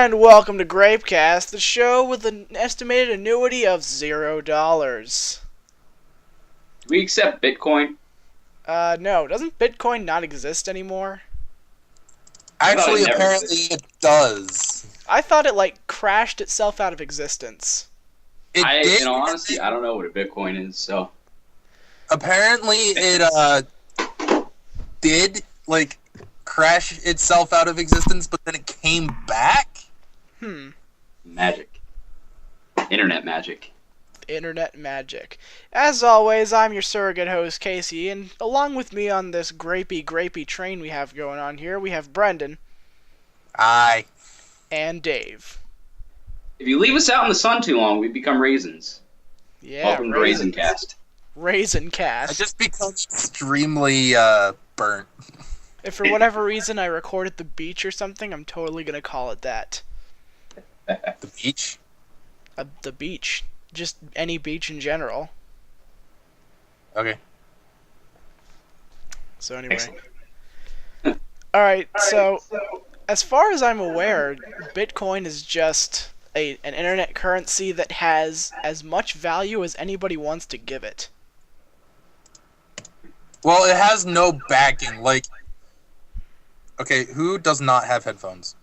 And welcome to Grapecast, the show with an estimated annuity of $0. Do we accept Bitcoin? No. Doesn't Bitcoin not exist anymore? Actually, apparently it does. I thought it, crashed itself out of existence. It did. In all honesty, I don't know what a Bitcoin is, so... Apparently it, did, crash itself out of existence, but then it came back? Magic. Internet magic. Internet magic. As always, I'm your surrogate host, Casey, and along with me on this grapey train we have going on here, we have Brendan. Aye. And Dave. If you leave us out in the sun too long, we become raisins. Yeah, Welcome to Raisin-Cast. Raisin-Cast. I just become extremely, burnt. If for whatever reason I record at the beach or something, I'm totally gonna call it that. The beach? The beach. Just any beach in general. Okay. So anyway. Alright, so as far as I'm aware, Bitcoin is just an internet currency that has as much value as anybody wants to give it. Well, it has no backing, Okay, who does not have headphones?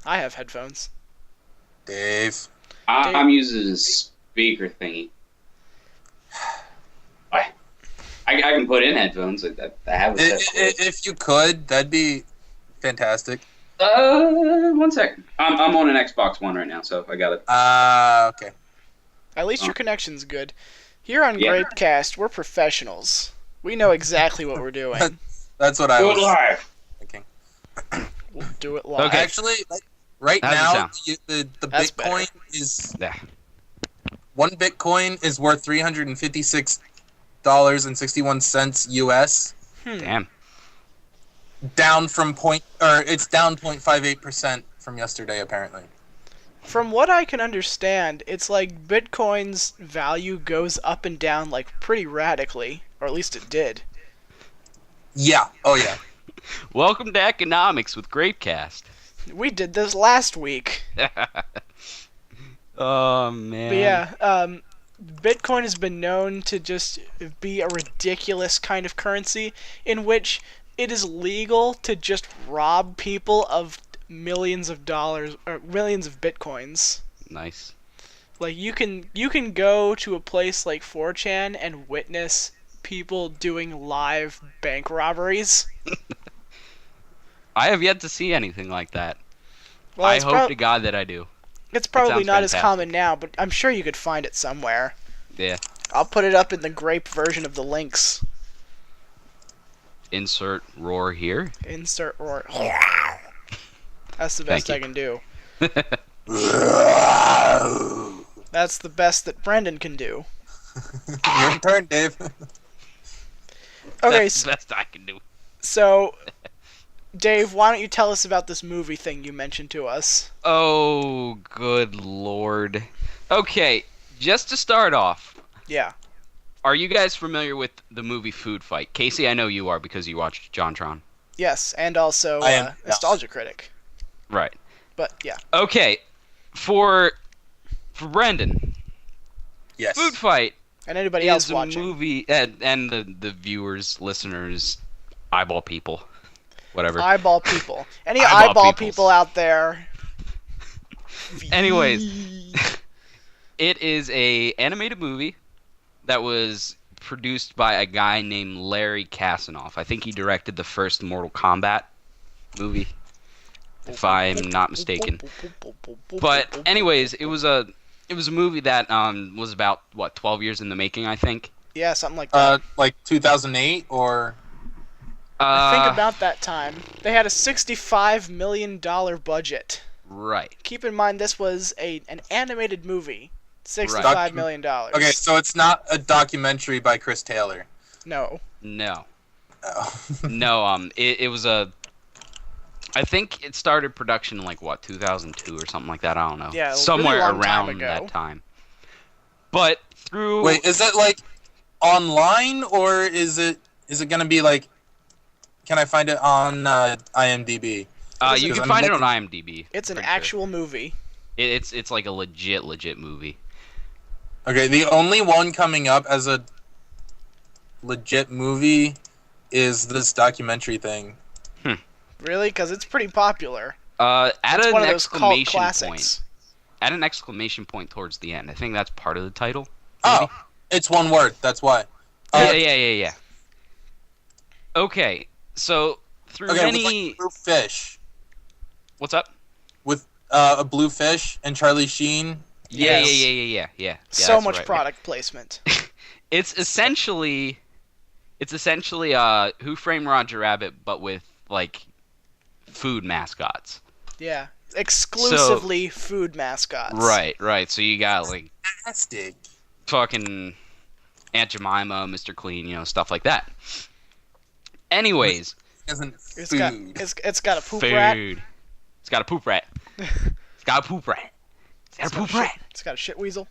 I have headphones. Dave. I'm using a speaker thingy. I can put in headphones. I have a set. If you could, that'd be fantastic. 1 second. I'm on an Xbox One right now, so I got it. Okay. At least your connection's good. Here on Grapecast, we're professionals. We know exactly what we're doing. That's what I was thinking. We'll do it live. Okay. Actually, right now, the That's Bitcoin is... One Bitcoin is worth $356.61 US. Damn. Down from it's down 0.58% from yesterday, apparently. From what I can understand, it's like Bitcoin's value goes up and down pretty radically, or at least it did. Yeah. Oh yeah. Welcome to Economics with Grapecast. We did this last week. Oh, man. But yeah, Bitcoin has been known to just be a ridiculous kind of currency in which it is legal to just rob people of millions of dollars or millions of Bitcoins. Nice. You can go to a place like 4chan and witness people doing live bank robberies. I have yet to see anything like that. Well, I hope to God that I do. It's probably not fantastic. as common now, but I'm sure you could find it somewhere. Yeah. I'll put it up in the grape version of the links. Insert roar here. Insert roar. That's the best I can do. That's the best that Brendan can do. Your turn, Dave. Okay, That's the best I can do. So, Dave, why don't you tell us about this movie thing you mentioned to us? Oh, good lord. Okay, just to start off. Yeah. Are you guys familiar with the movie Foodfight? Casey, I know you are because you watched JonTron. Yes, and also I am, Nostalgia Critic. Right. But, yeah. Okay, for Brendan, Yes. Foodfight And anybody else is a watching. movie, and the viewers, listeners, eyeball people, whatever. Eyeball people. Any Eyeball eyeball peoples. people out there? Anyways, it is a animated movie that was produced by a guy named Larry Kasanoff. I think he directed the first Mortal Kombat movie, if I'm not mistaken. But anyways, it was a movie that was about 12 years in the making, I think. Yeah, something like that. 2008 or... I think about that time. They had a $65 million budget. Right. Keep in mind this was an animated movie. $65 million. Okay, so it's not a documentary by Chris Taylor. No. No. Oh. No, it was a... I think it started production in 2002 or something like that. I don't know. Yeah, somewhere really long time around ago. that time. But through... Wait, is it online or is it gonna be can I find it on IMDb? Is You it- can I'm find it on looking- IMDb. It's an pretty sure. actual movie. It's like a legit movie. Okay, the only one coming up as a legit movie is this documentary thing. Really? Because it's pretty popular. Add It's an one of those cult exclamation classics. point. Add an exclamation point towards the end. I think that's part of the title. Oh, it's one word. That's why. Yeah. Okay, so through Okay, with many. like blue fish, What's up? with a blue fish and Charlie Sheen. Yeah. So that's much right. product placement. It's essentially Who Framed Roger Rabbit, but with like food mascots. Yeah. Exclusively food mascots. Right. So you got like Fantastic. fucking Aunt Jemima, Mr. Clean, stuff like that. Anyways, Isn't It's food? got it's got a poop rat. It's got a poop rat. It's got a poop rat. It's got a shit weasel.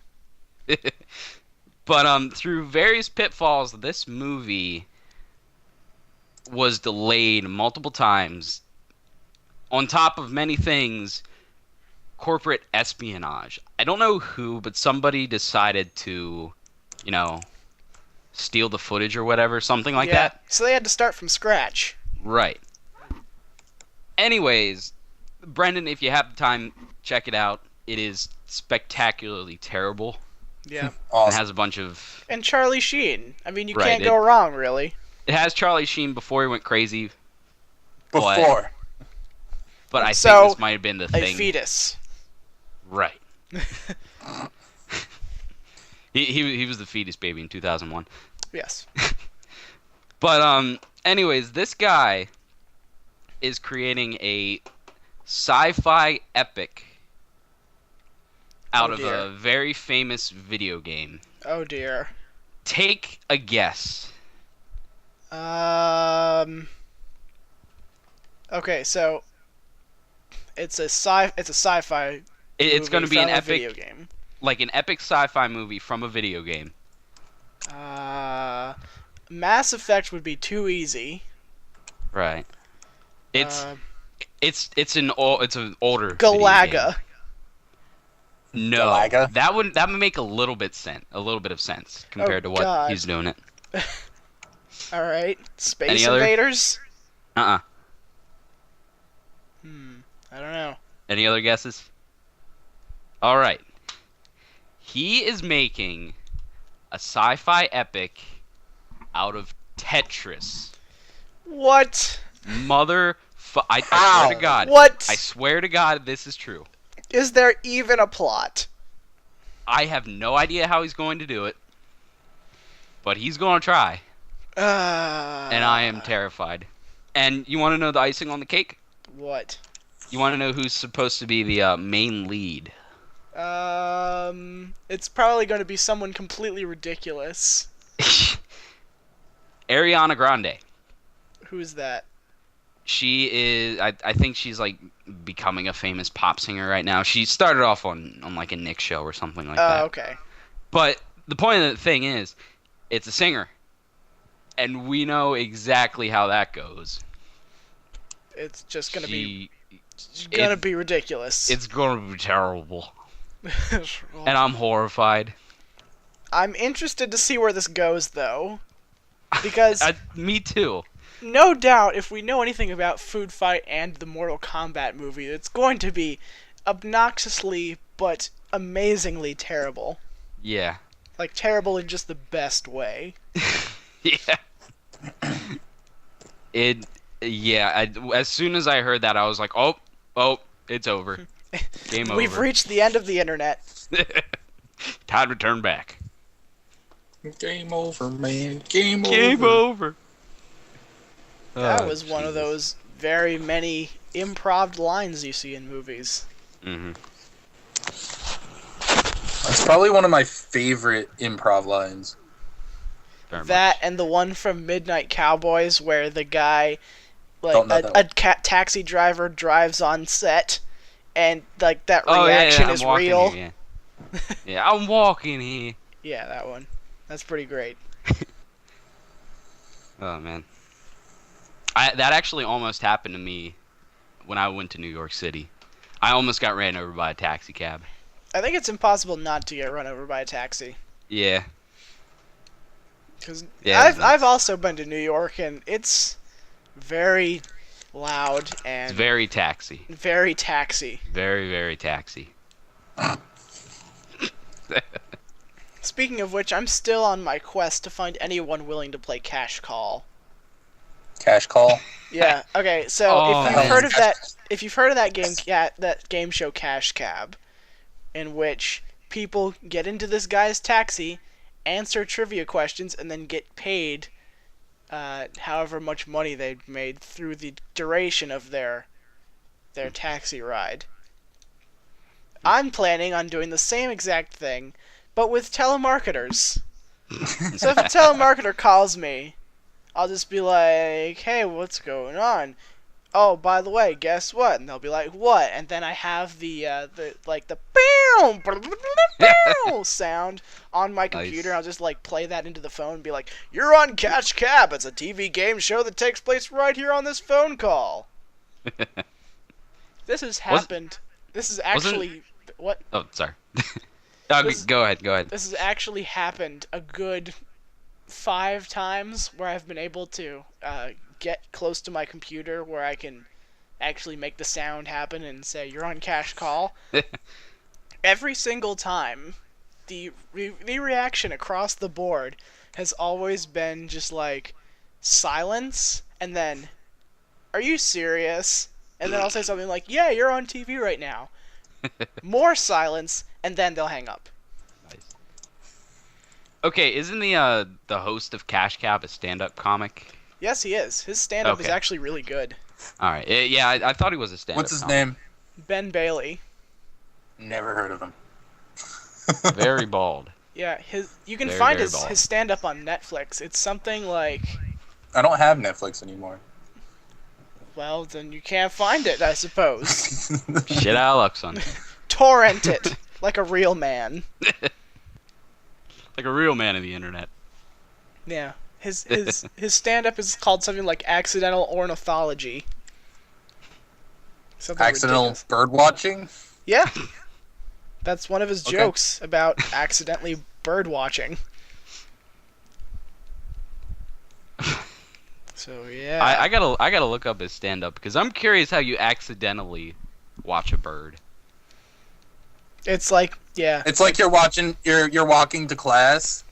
But through various pitfalls, this movie was delayed multiple times. On top of many things, corporate espionage. I don't know who, but somebody decided to, steal the footage or whatever, something like that. So they had to start from scratch. Right. Anyways, Brendan, if you have the time, check it out. It is spectacularly terrible. Yeah. It Awesome. has a bunch of... And Charlie Sheen. I mean, you Right, can't go wrong, really. It has Charlie Sheen before he went crazy, Before. but I So, think this might have been the A thing. fetus. Right. He was the fetus baby in 2001. Yes. But anyways, this guy is creating a sci-fi epic out Oh, of dear. a very famous video game. Oh dear. Take a guess. Okay, so it's a sci-fi. It's going to be movie an from a epic, video game. like an epic sci-fi movie from a video game. Mass Effect would be too easy. Right. It's Uh, an older video Galaga. game. No, Galaga? that would make a little bit of sense compared to what God. he's doing it. All right. Space Any other? Invaders. Uh-uh. I don't know. Any other guesses? All right. He is making a sci-fi epic out of Tetris. What? I swear to God. What? I swear to God, this is true. Is there even a plot? I have no idea how he's going to do it, but he's going to try, and I am terrified. And you want to know the icing on the cake? What? You want to know who's supposed to be the main lead? It's probably going to be someone completely ridiculous. Ariana Grande. Who's that? She is. I think she's like becoming a famous pop singer right now. She started off on like a Nick show or something like that. Oh, okay. But the point of the thing is, it's a singer, and we know exactly how that goes. It's just going to be It- ridiculous. It's going to be terrible, and I'm horrified. I'm interested to see where this goes, though, because Me too. no doubt, if we know anything about Foodfight and the Mortal Kombat movie, it's going to be obnoxiously but amazingly terrible. Yeah. Like, terrible in just the best way. Yeah. As soon as I heard that, I was like, oh, it's over. Game over. We've reached the end of the internet. Time to turn back. Game over, man. Game Game over. That was one of those very many improv lines you see in movies. Mm-hmm. That's probably one of my favorite improv lines. That and the one from Midnight Cowboys where the guy, Don't know like that a one. taxi driver drives on set, and like that reaction I'm is walking real. Here, yeah, I'm walking here. Yeah, that one. That's pretty great. Oh man, that actually almost happened to me when I went to New York City. I almost got ran over by a taxi cab. I think it's impossible not to get run over by a taxi. Yeah. Because Yeah, I've also been to New York, and it's very loud and It's very taxi. very taxi. Very, very taxi. Speaking of which, I'm still on my quest to find anyone willing to play Cash Call. Cash call. Yeah. Okay. So Oh, if you've man. heard of that game show Cash Cab, in which people get into this guy's taxi, answer trivia questions, and then get paid however much money they've made through the duration of their taxi ride. I'm planning on doing the same exact thing, but with telemarketers. So if a telemarketer calls me, I'll just be like, hey, what's going on? Oh, by the way, guess what? And they'll be like, what? And then I have the bow sound on my computer. Nice. I'll just like play that into the phone and be like, you're on Catch Cab. It's a TV game show that takes place right here on this phone call. This has happened. This is actually what? Oh, sorry. This- Go ahead. This has actually happened a good 5 times where I've been able to get close to my computer where I can actually make the sound happen and say, you're on Cash Call. Every single time, the reaction across the board has always been just like silence, and then, are you serious? And then I'll say something like, yeah, you're on TV right now. More silence, and then they'll hang up. Nice. Okay, isn't the host of Cash Cab a stand-up comic? Yes, he is. His stand-up is Okay. actually really good. All right. Yeah, I thought he was a stand-up. What's his comic. name? Ben Bailey. Never heard of him. Very bald. Yeah, you can Very, find very his bald. stand-up on Netflix. It's something like, I don't have Netflix anymore. well, then you can't find it, I suppose. Shit out of luck, son. Torrent it like a real man. Like a real man of the internet. Yeah. His stand-up is called something like Accidental Ornithology. Something Accidental ridiculous. bird watching. Yeah. That's one of his Okay. jokes about accidentally bird watching. So yeah. I gotta look up his stand-up because I'm curious how you accidentally watch a bird. It's like, yeah. It's like you're walking to class,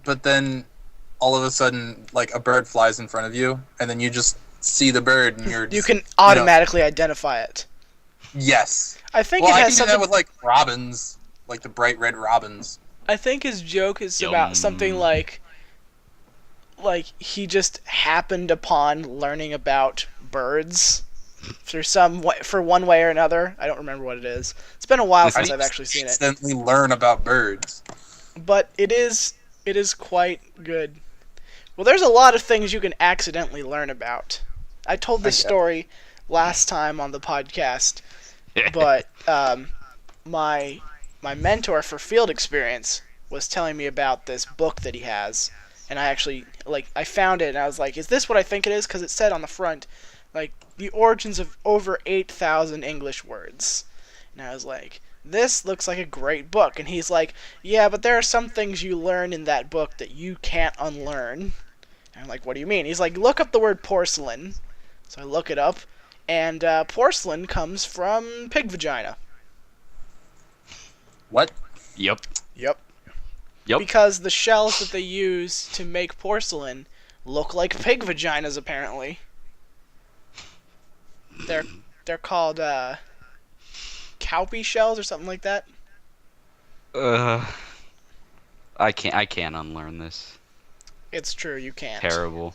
but then all of a sudden, like, a bird flies in front of you, and then you just see the bird, and you're just, You can automatically identify it. Yes. I think Well, it I has can do something. that with, like, robins, like the bright red robins. I think his joke is Yum. about something like he just happened upon learning about birds for one way or another. I don't remember what it is. It's been a while since I've actually seen it, Accidentally learn about birds. but it is quite good. Well, there's a lot of things you can accidentally learn about. I told this Okay. story last time on the podcast, but my mentor for field experience was telling me about this book that he has, and I actually I found it and I was like, is this what I think it is? Because it said on the front, like, the origins of over 8,000 English words, and I was like, this looks like a great book. And he's like, yeah, but there are some things you learn in that book that you can't unlearn. And I'm like, what do you mean? He's like, look up the word porcelain. So I look it up, and porcelain comes from pig vagina. What? Yep. Yep. Yep. Because the shells that they use to make porcelain look like pig vaginas, apparently. They're called cowpea shells or something like that. I can't unlearn this. It's true, you can't. Terrible.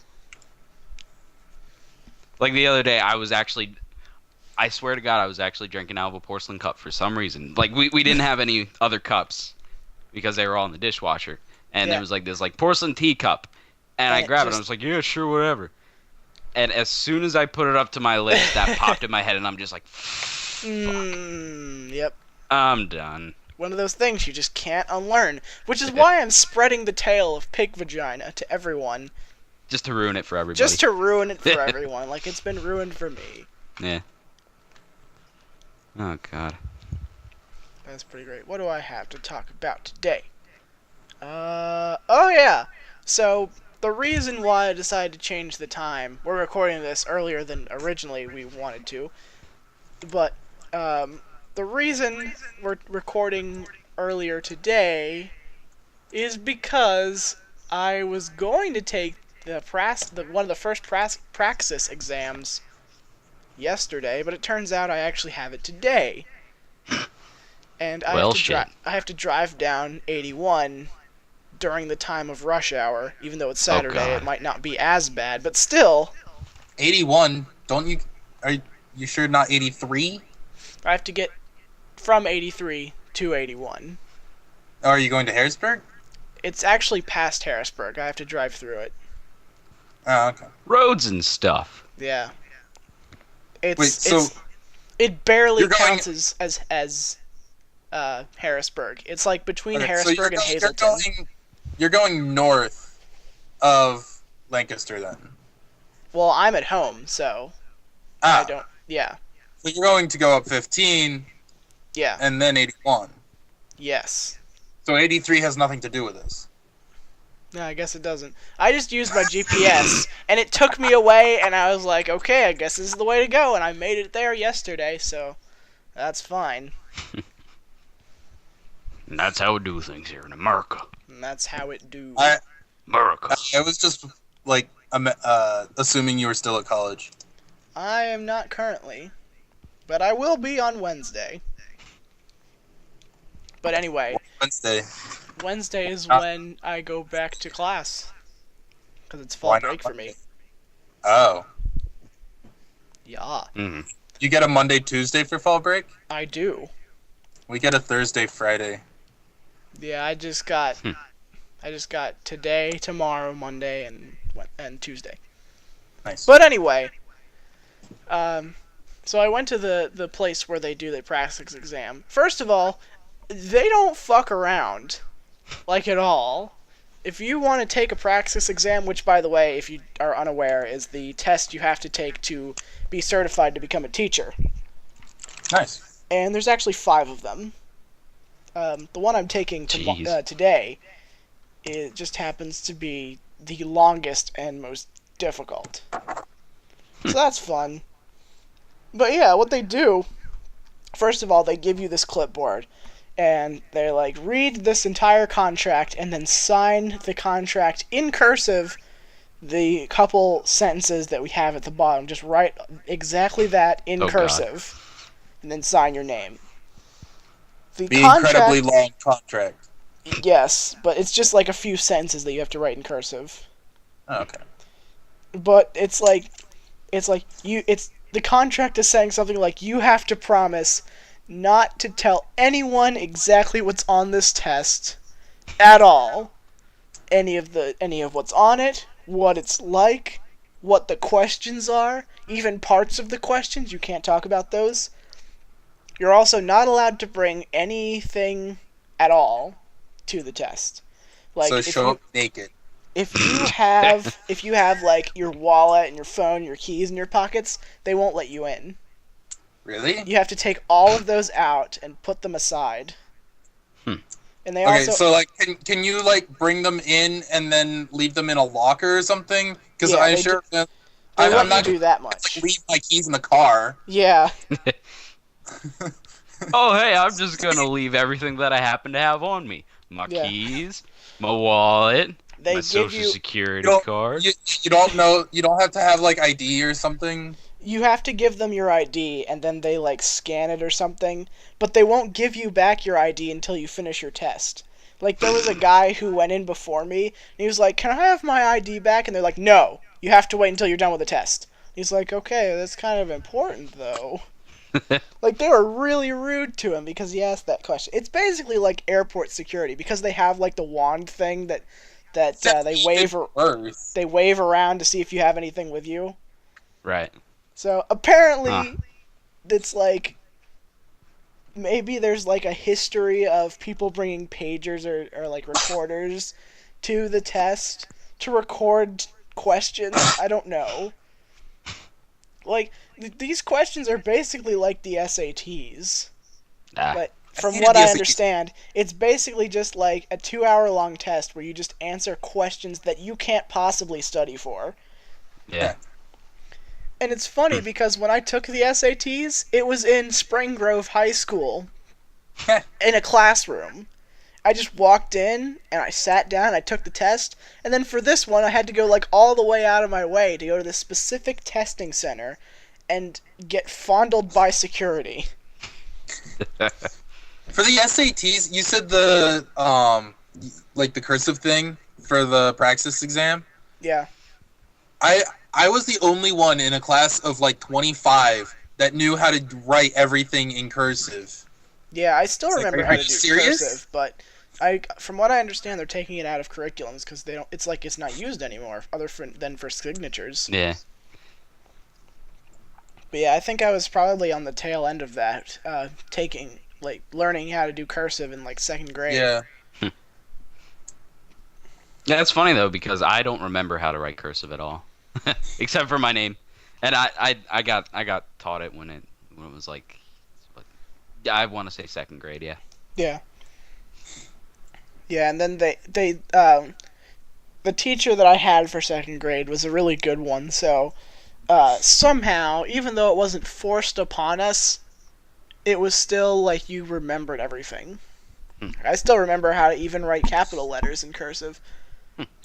Like the other day, I swear to God, I was actually drinking out of a porcelain cup for some reason. Like we didn't have any other cups because they were all in the dishwasher, and Yeah. there was like this like porcelain teacup, and And I it grabbed it. just- I was like, yeah, sure, whatever. And as soon as I put it up to my lips, that popped in my head, and I'm just like, Yep. I'm done. One of those things you just can't unlearn. Which is why I'm spreading the tale of pig vagina to everyone. Just to ruin it for everybody. Just to ruin it for everyone. Like it's been ruined for me. Yeah. Oh God. That's pretty great. What do I have to talk about today? Oh yeah. So the reason why I decided to change the time, we're recording this earlier than originally we wanted to, but the reason we're recording earlier today is because I was going to take one of the first Praxis exams yesterday, but it turns out I actually have it today. And I Well, have to drive down 81 during the time of rush hour. Even though it's Saturday, God. it might not be as bad, but still, 81. Don't you? Are you sure not 83? I have to get from 83 to 81. Or are you going to Harrisburg? It's actually past Harrisburg. I have to drive through it. Oh, okay. Roads and stuff. Yeah. Wait, so it barely you're going- counts as Harrisburg. It's like between Okay, so Harrisburg and Hazleton. You're going north of Lancaster then. Well, I'm at home, so Ah, I don't. Yeah. so you're going to go up 15 Yeah. and then 81. Yes. So 83 has nothing to do with this. No, I guess it doesn't. I just used my GPS, and it took me away, and I was like, okay, I guess this is the way to go, and I made it there yesterday, so that's fine. And that's how we do things here in America. And that's how it do. America. I was just like assuming you were still at college. I am not currently, but I will be on Wednesday. But anyway, Wednesday. is when I go back to class. Because it's fall Why not break for me. Monday? Oh. Yeah, Mm-hmm. You get a Monday, Tuesday for fall break? I do. We get a Thursday, Friday. Yeah, I just got today, tomorrow, Monday, and Tuesday. Nice. But anyway, so I went to the place where they do the Praxis exam. First of all, they don't fuck around, like at all. If you want to take a Praxis exam, which by the way, if you are unaware, is the test you have to take to be certified to become a teacher. Nice. And there's actually 5 of them. The one I'm taking today, it just happens to be the longest and most difficult. So that's fun. But yeah, what they do, first of all, they give you this clipboard, and they're like, read this entire contract, and then sign the contract in cursive, the couple sentences that we have at the bottom. Just write exactly that in cursive, and then sign your name. The incredibly long contract. Yes, but it's just like a few sentences that you have to write in cursive. Oh, okay. But it's the contract is saying something like, you have to promise not to tell anyone exactly what's on this test at all. Any of what's on it, what it's like, what the questions are, even parts of the questions, you can't talk about those. You're also not allowed to bring anything at all to the test. Like, so show up naked. If you have like your wallet and your phone, your keys in your pockets, they won't let you in. Really? You have to take all of those out and put them aside. And they Okay, so like, can you like bring them in and then leave them in a locker or something? Because Yeah, I'm they sure they I'm won't not do that much. like leave my keys in the car. Yeah. Oh, hey, I'm just gonna leave everything that I happen to have on me. My Yeah. keys, my wallet, They my give social you security You card. You don't know. You don't have to have like ID or something. you have to give them your ID and then they like scan it or something, but they won't give you back your ID until you finish your test. Like, there was a guy who went in before me and he was like, "Can I have my ID back?" And they're like, "No, you have to wait until you're done with the test." He's like, "Okay, that's kind of important though." Like, they were really rude to him because he asked that question. It's basically like airport security, because they have like the wand thing that they wave around to see if you have anything with you. Right. So apparently, it's like, maybe there's like a history of people bringing pagers or like recorders to the test to record questions. I don't know. Like, these questions are basically like the SATs. Ah. But I from hated what the I SATs. understand, it's basically just like a 2-hour-long test where you just answer questions that you can't possibly study for. Yeah. And it's funny because when I took the SATs, it was in Spring Grove High School in a classroom. I just walked in and I sat down, I took the test, and then for this one I had to go like all the way out of my way to go to this specific testing center and get fondled by security. For the SATs, you said the like the cursive thing for the Praxis exam. Yeah. I was the only one in a class of like 25 that knew how to write everything in cursive. Yeah, I still It's like, remember are how to you do serious? cursive, but from what I understand, they're taking it out of curriculums because they don't. It's like it's not used anymore, than for signatures. Yeah. But yeah, I think I was probably on the tail end of that, learning how to do cursive in like second grade. Yeah. Yeah, it's funny though because I don't remember how to write cursive at all, except for my name, and I got taught it when it was like, I want to say second grade. Yeah. Yeah. Yeah, and then the teacher that I had for second grade was a really good one, so somehow, even though it wasn't forced upon us, it was still like you remembered everything. I still remember how to even write capital letters in cursive.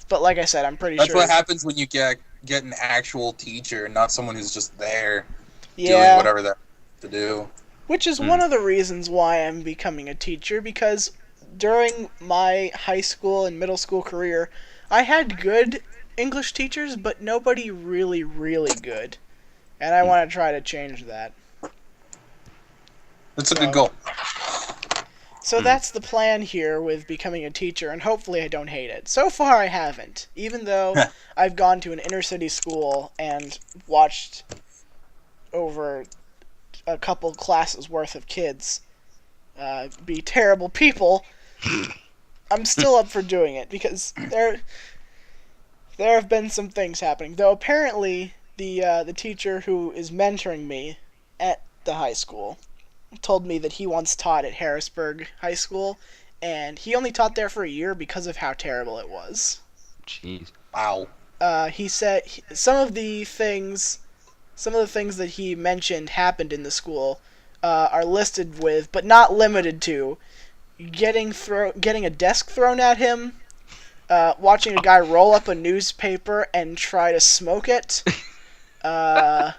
But like I said, I'm pretty That's sure. what happens when you get an actual teacher, not someone who's just there doing Yeah, whatever they're to do. which is one of the reasons why I'm becoming a teacher, because during my high school and middle school career, I had good English teachers, but nobody really, really good. And I want to try to change that. That's a good goal. So that's the plan here with becoming a teacher, and hopefully I don't hate it. So far I haven't, even though I've gone to an inner city school and watched over a couple classes worth of kids be terrible people. I'm still up for doing it because there have been some things happening. Though apparently the teacher who is mentoring me at the high school told me that he once taught at Harrisburg High School, and he only taught there for a year because of how terrible it was. Jeez. Wow. He said some of the things that he mentioned happened in the school are listed with, but not limited to, getting a desk thrown at him, watching a guy roll up a newspaper and try to smoke it, a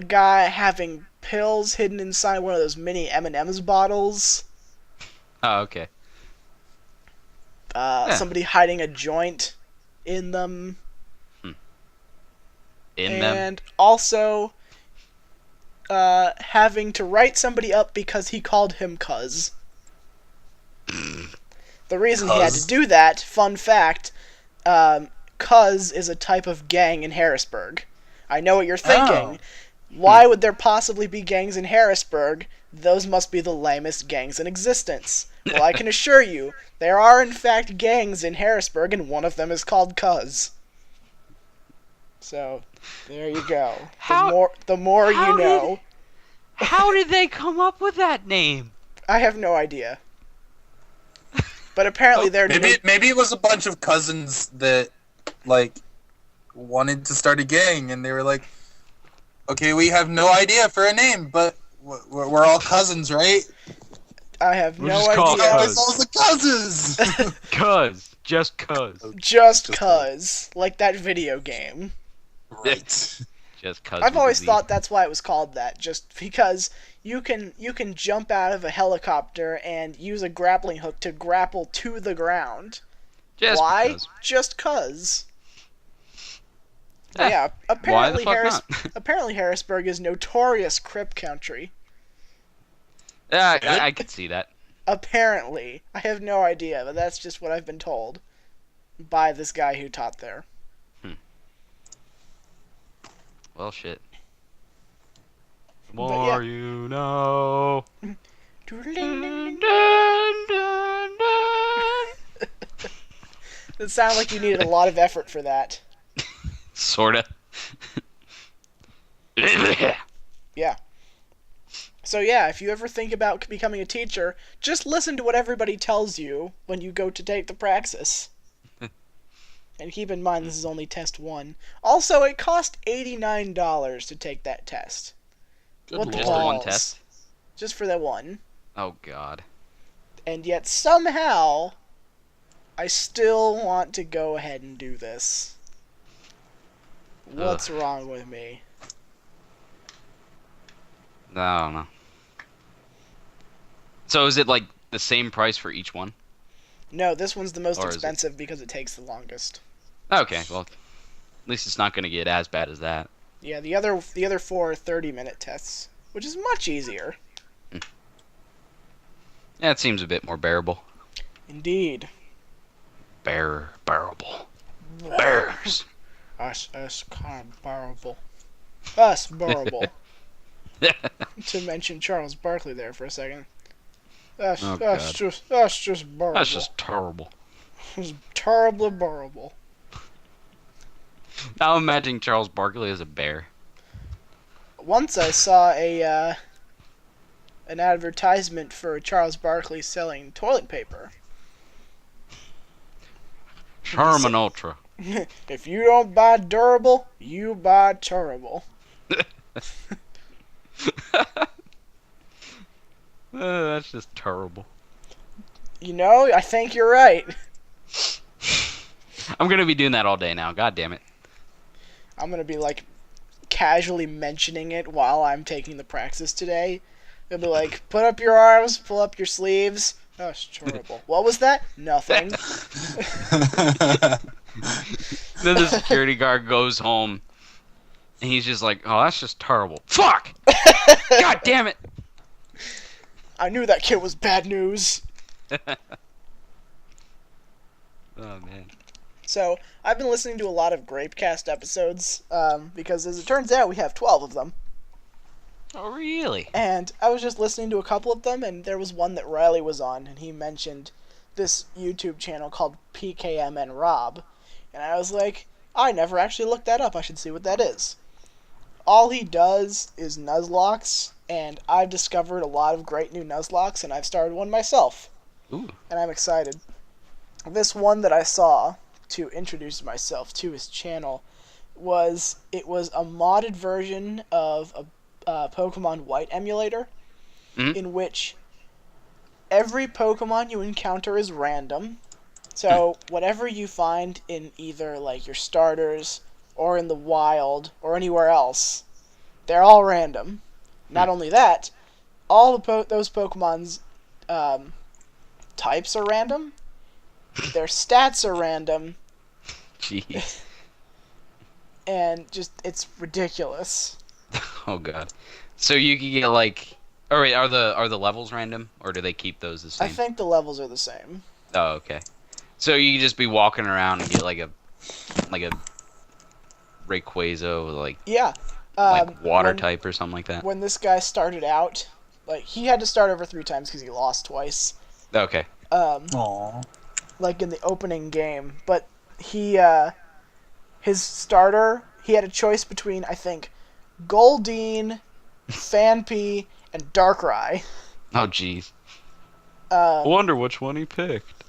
guy having pills hidden inside one of those mini M&M's bottles, Oh, okay. somebody hiding a joint in them, and also having to write somebody up because he called him cuz. The reason he had to do that, fun fact, cuz is a type of gang in Harrisburg. I know what you're thinking. Why would there possibly be gangs in Harrisburg? Those must be the lamest gangs in existence. Well, I can assure you, there are in fact gangs in Harrisburg, and one of them is called Cuz. So, there you go. The more you know. How did they come up with that name? I have no idea. But apparently they're... Maybe it was a bunch of cousins that, like, wanted to start a gang, and they were like, okay, we have no idea for a name, but we're all cousins, right? I have We'll no just call idea. it It's all the cousins! Cuz. Just cuz. Just Cuz. Like that video game. Right. Just cuz. I've always thought that's why it was called that, just because you can jump out of a helicopter and use a grappling hook to grapple to the ground. Just Why? because. Just cuz. Eh, Yeah, why the fuck not? apparently Harrisburg is notorious Crip country. Yeah, I could see that. Apparently. I have no idea, but that's just what I've been told by this guy who taught there. Well, shit. But More you know. It sounded like you needed a lot of effort for that. Sorta. So yeah, if you ever think about becoming a teacher, just listen to what everybody tells you when you go to take the Praxis. And keep in mind this is only test 1. Also, it cost $89 to take that test. Good What the Just the one balls? test? Just for that one. Oh God. And yet somehow I still want to go ahead and do this. What's wrong with me? I don't know. So is it like the same price for each one? No, this one's the most Or is it- expensive because it takes the longest. Okay, well, at least it's not going to get as bad as that. Yeah, the other 4 are 30-minute tests, which is much easier. Yeah, it seems a bit more bearable. Indeed. Bearable. Bears. Us kind of bearable. Us bearable. To mention Charles Barkley there for a second. That's Oh, that's God. just bearable. That's just terrible. It's terribly bearable. Now imagine Charles Barkley as a bear. Once I saw an advertisement for Charles Barkley selling toilet paper. Charmin Ultra. If you don't buy durable, you buy terrible. That's just terrible. You know, I think you're right. I'm going to be doing that all day now. God damn it. I'm gonna be like casually mentioning it while I'm taking the Praxis today. It'll be like, put up your arms, pull up your sleeves. Oh, it's terrible. What was that? Nothing. Then the security guard goes home, and he's just like, oh, that's just terrible. Fuck! God damn it! I knew that kid was bad news. Oh, man. So, I've been listening to a lot of Grapecast episodes, because as it turns out, we have 12 of them. Oh, really? And I was just listening to a couple of them, and there was one that Riley was on, and he mentioned this YouTube channel called PKM and Rob. And I was like, I never actually looked that up. I should see what that is. All he does is Nuzlockes, and I've discovered a lot of great new Nuzlockes, and I've started one myself. Ooh. And I'm excited. This one that I saw to introduce myself to his channel was a modded version of a Pokemon White emulator, Mhm. in which every Pokemon you encounter is random. So whatever you find in either like your starters or in the wild or anywhere else, they're all random. Not only that, all those Pokemon's types are random. Their stats are random, Jeez. and just it's ridiculous. Oh, God. So you can get, like... Oh, wait, are the levels random? Or do they keep those the I same? think the levels are the same. Oh, okay. So you can just be walking around and get, like a Rayquaza, like Yeah. water when- type or something like that? When this guy started out, like he had to start over 3 times because he lost twice. Okay. Aww. Like in the opening game, but his starter, he had a choice between I think Goldeen, Phanpy, and Darkrai. Oh, jeez. I wonder which one he picked.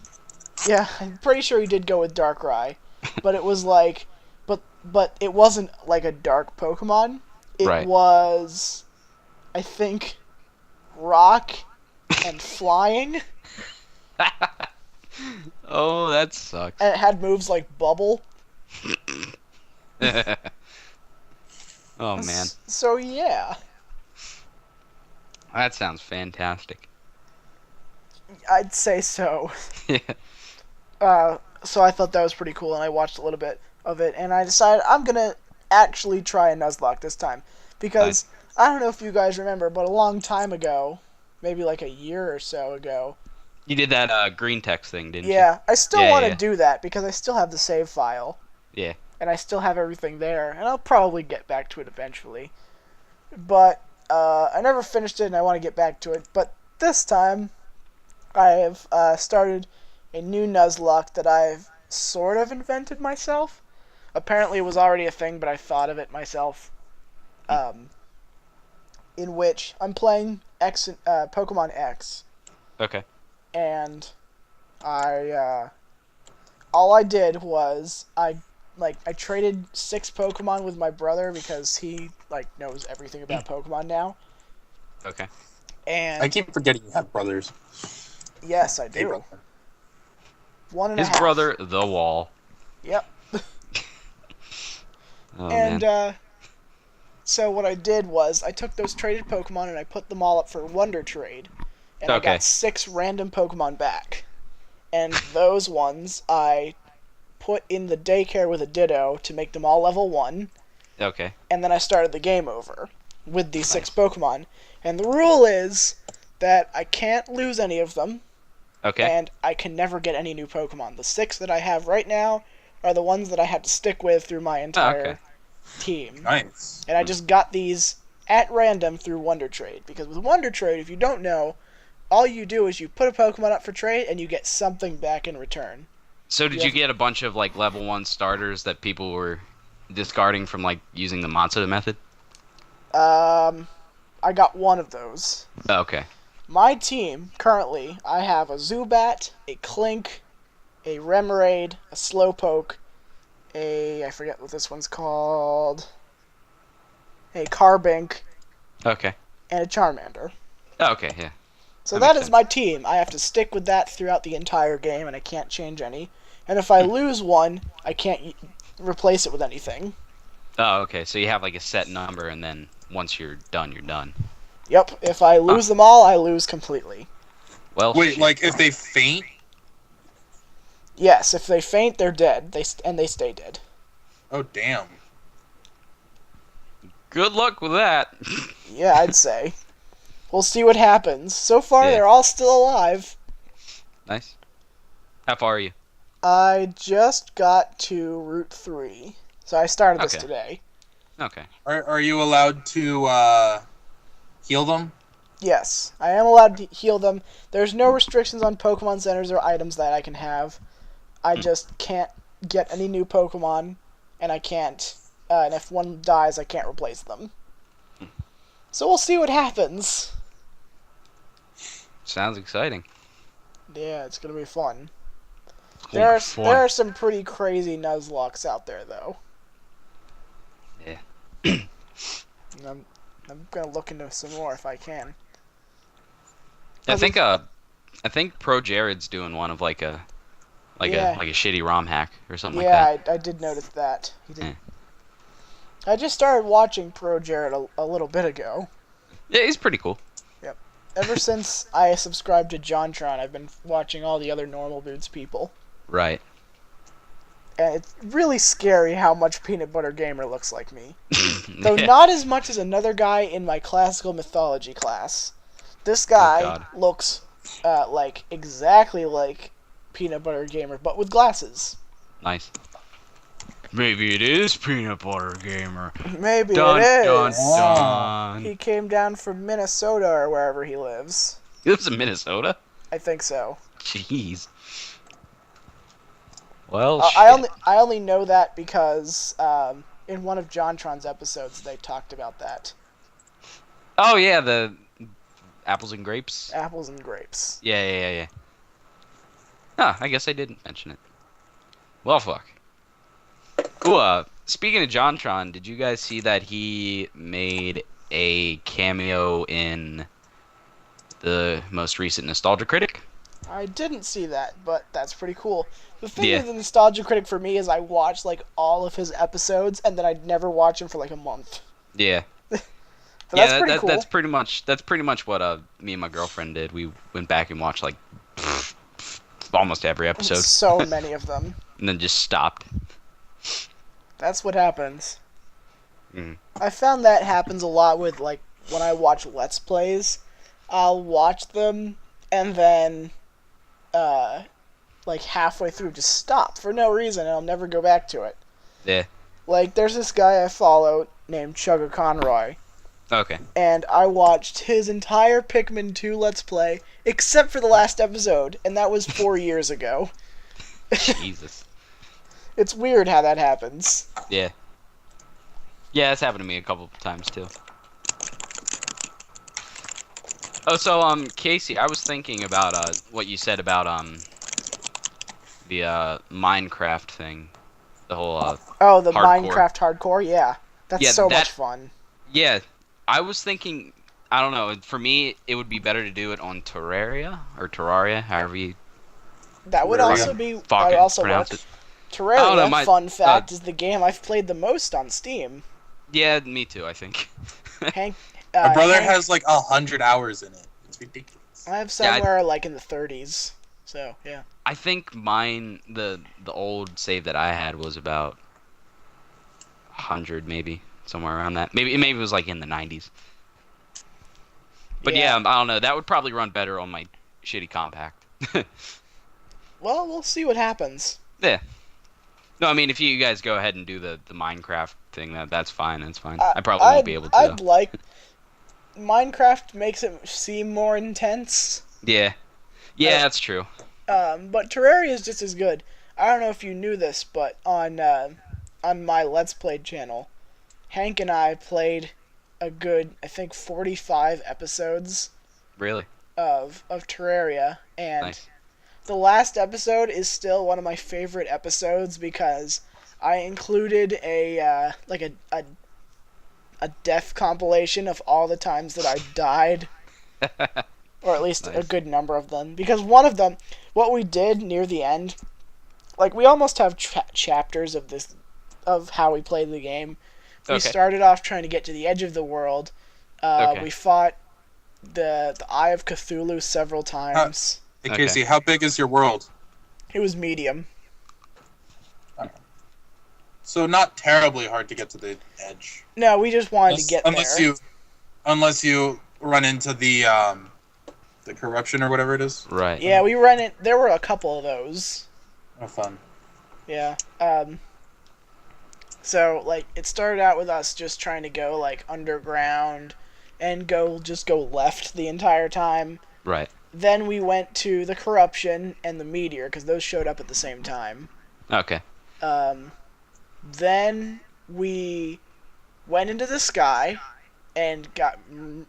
Yeah, I'm pretty sure he did go with Darkrai, but it was like, but it wasn't like a dark Pokemon. It Right. was, I think, rock and flying, Oh, that sucks. and it had moves like Bubble. Oh, man. So yeah, That sounds fantastic. I'd say so. Yeah. So I thought that was pretty cool, and I watched a little bit of it, and I decided I'm gonna actually try a Nuzlocke this time, because I don't know if you guys remember, but a long time ago, maybe like a year or so ago, You did that green text thing, didn't you? yeah, I still Yeah, want to yeah. do that because I still have the save file, Yeah. and I still have everything there, and I'll probably get back to it eventually, but I never finished it, and I want to get back to it, but this time I have started a new Nuzlocke that I've sort of invented myself. Apparently it was already a thing, but I thought of it myself. in which I'm playing Pokemon X, Okay. and all I did was I traded 6 Pokemon with my brother because he knows everything about Pokemon now. Okay. And I keep forgetting you have brothers. yes, I Hey, do. brother. 1.5. His brother, the Wall. Yep. Oh, And man. so what I did was I took those traded Pokemon and I put them all up for Wonder Trade, and I Okay. got 6 random Pokemon back. And those ones I put in the daycare with a Ditto to make them all level 1, Okay. and then I started the game over with these 6 Pokemon. And the rule is that I can't lose any of them, Okay. and I can never get any new Pokemon. The 6 that I have right now are the ones that I have to stick with through my entire team. Nice. And I just got these at random through Wonder Trade. Because with Wonder Trade, if you don't know, all you do is you put a Pokemon up for trade and you get something back in return. So did you get a bunch of level 1 starters that people were discarding from using the Matsuda method? I got one of those. Oh, okay. My team, currently, I have a Zubat, a Clink, a Remoraid, a Slowpoke, I forget what this one's called, a Carbink, Okay. and a Charmander. Oh, okay, yeah. So That that makes is my team. I have to stick with that throughout the entire game, and I can't change any. And if I lose one, I can't replace it with anything. Oh, okay. So you have a set number, and then once you're done, you're done. Yep, if I lose them all, I lose completely. Well, Wait, shit. if they faint? Yes, if they faint, they're dead. They stay dead. Oh, damn. Good luck with that. Yeah, I'd say. We'll see what happens. So far, Yeah. they're all still alive. Nice. How far are you? I just got to Route 3. So I started this Okay. today. Okay. Are you allowed to heal them? Yes, I am allowed to heal them. There's no restrictions on Pokemon centers or items that I can have. I just can't get any new Pokemon, and I can't. And if one dies, I can't replace them. So we'll see what happens. Sounds exciting. Yeah, it's gonna be fun. Holy fun. There are some pretty crazy Nuzlockes out there, though. Yeah. And I'm gonna look into some more if I can. I think Pro Jared's doing one of a Yeah. shitty ROM hack or something like Yeah, that. I did notice that. He did. Yeah. I just started watching Pro Jared a little bit ago. Yeah, he's pretty cool. Ever since I subscribed to JonTron, I've been watching all the other Normal Dudes people. Right. And it's really scary how much Peanut Butter Gamer looks like me. Though Yeah. not as much as another guy in my classical mythology class. This guy God. looks exactly like Peanut Butter Gamer, but with glasses. Nice. Maybe it is Peanut Butter Gamer. Maybe Dun, it is. dun, dun. He came down from Minnesota or wherever he lives. He lives in Minnesota? I think so. Jeez. Well, I only know that because in one of JonTron's episodes they talked about that. Oh, yeah, the apples and grapes? Apples and grapes. Yeah. Ah, I guess I didn't mention it. Well, fuck. Ooh, speaking of JonTron, did you guys see that he made a cameo in the most recent Nostalgia Critic? I didn't see that, but that's pretty cool. The thing Yeah. with the Nostalgia Critic for me is I watched all of his episodes and then I'd never watch him for a month. Yeah. But that's pretty cool. That's pretty much what me and my girlfriend did. We went back and watched almost every episode, So many of them. and then just stopped. That's what happens. Mhm. I found that happens a lot with when I watch Let's Plays. I'll watch them and then halfway through just stop for no reason and I'll never go back to it. Yeah. There's this guy I follow named Chugga Conroy, Okay. and I watched his entire Pikmin 2 Let's Play except for the last episode, and that was 4 years ago. Jesus. It's weird how that happens. Yeah. Yeah, that's happened to me a couple of times too. Oh, so Casey, I was thinking about what you said about the Minecraft thing, the whole Oh, the hardcore. Minecraft hardcore? Yeah. That's Yeah, so that much fun. yeah. I was thinking, I don't know. For me, it would be better to do it on Terraria, however you That would Terraria. also be that fucking would also pronounce work. it. I don't know, Terraria, fun fact, is the game I've played the most on Steam. Yeah, me too. I think. Hank, My brother Hank, has like 100 hours in it. It's ridiculous. I have Yeah, somewhere like in the 30s. So yeah. I think mine, the old save that I had was about 100, maybe somewhere around that. Maybe it was like in the 90s. But yeah, I don't know. That would probably run better on my shitty compact. Well, we'll see what happens. Yeah. No, I mean, if you guys go ahead and do the Minecraft thing, that's fine. That's fine. I probably won't be able to. I'd like. Minecraft makes it seem more intense. Yeah. Yeah, that's true. But Terraria is just as good. I don't know if you knew this, but on my Let's Play channel, Hank and I played a good, I think, 45 episodes Really? of Terraria, and Nice. the last episode is still one of my favorite episodes because I included a death compilation of all the times that I died, or at least a Nice. good number of them. Because one of them, what we did near the end, like we almost have chapters of this, of how we played the game. We Okay. started off trying to get to the edge of the world. Okay. We fought the Eye of Cthulhu several times. Hey, Okay. Casey, how big is your world? It was medium. So not terribly hard to get to the edge. No, we just wanted to get unless there. unless you run into the corruption or whatever it is. Right. Yeah, we ran it. There were a couple of those. Oh, fun. Yeah. So like it started out with us just trying to go like underground and go left the entire time. Right. Then we went to the corruption and the meteor because those showed up at the same time. Okay. Then we went into the sky and got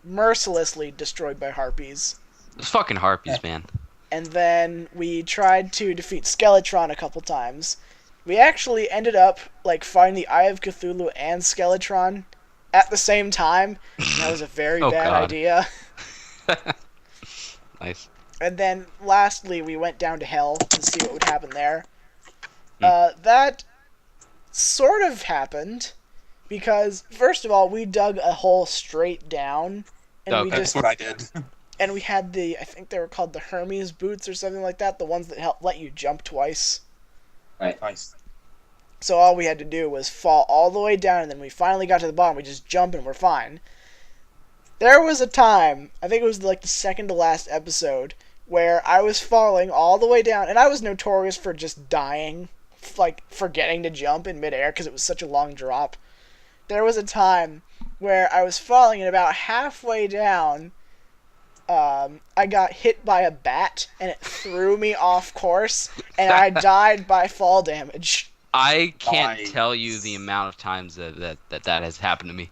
mercilessly destroyed by harpies. Those fucking harpies, man. And then we tried to defeat Skeletron a couple times. We actually ended up like fighting the Eye of Cthulhu and Skeletron at the same time. That was a very Oh, bad God. idea. Nice. And then lastly, we went down to hell to see what would happen there. Hmm. That sort of happened because first of all, we dug a hole straight down, and we Okay. just That's what I did. and we had I think they were called the Hermes boots or something like that, the ones that let you jump twice. Nice. So all we had to do was fall all the way down, and then we finally got to the bottom. We just jump and we're fine. There was a time, I think it was like the second to last episode, where I was falling all the way down, and I was notorious for just dying, like forgetting to jump in midair because it was such a long drop. There was a time where I was falling, and about halfway down, I got hit by a bat, and it threw me off course, and I died by fall damage. I can't Nice. tell you the amount of times that has happened to me,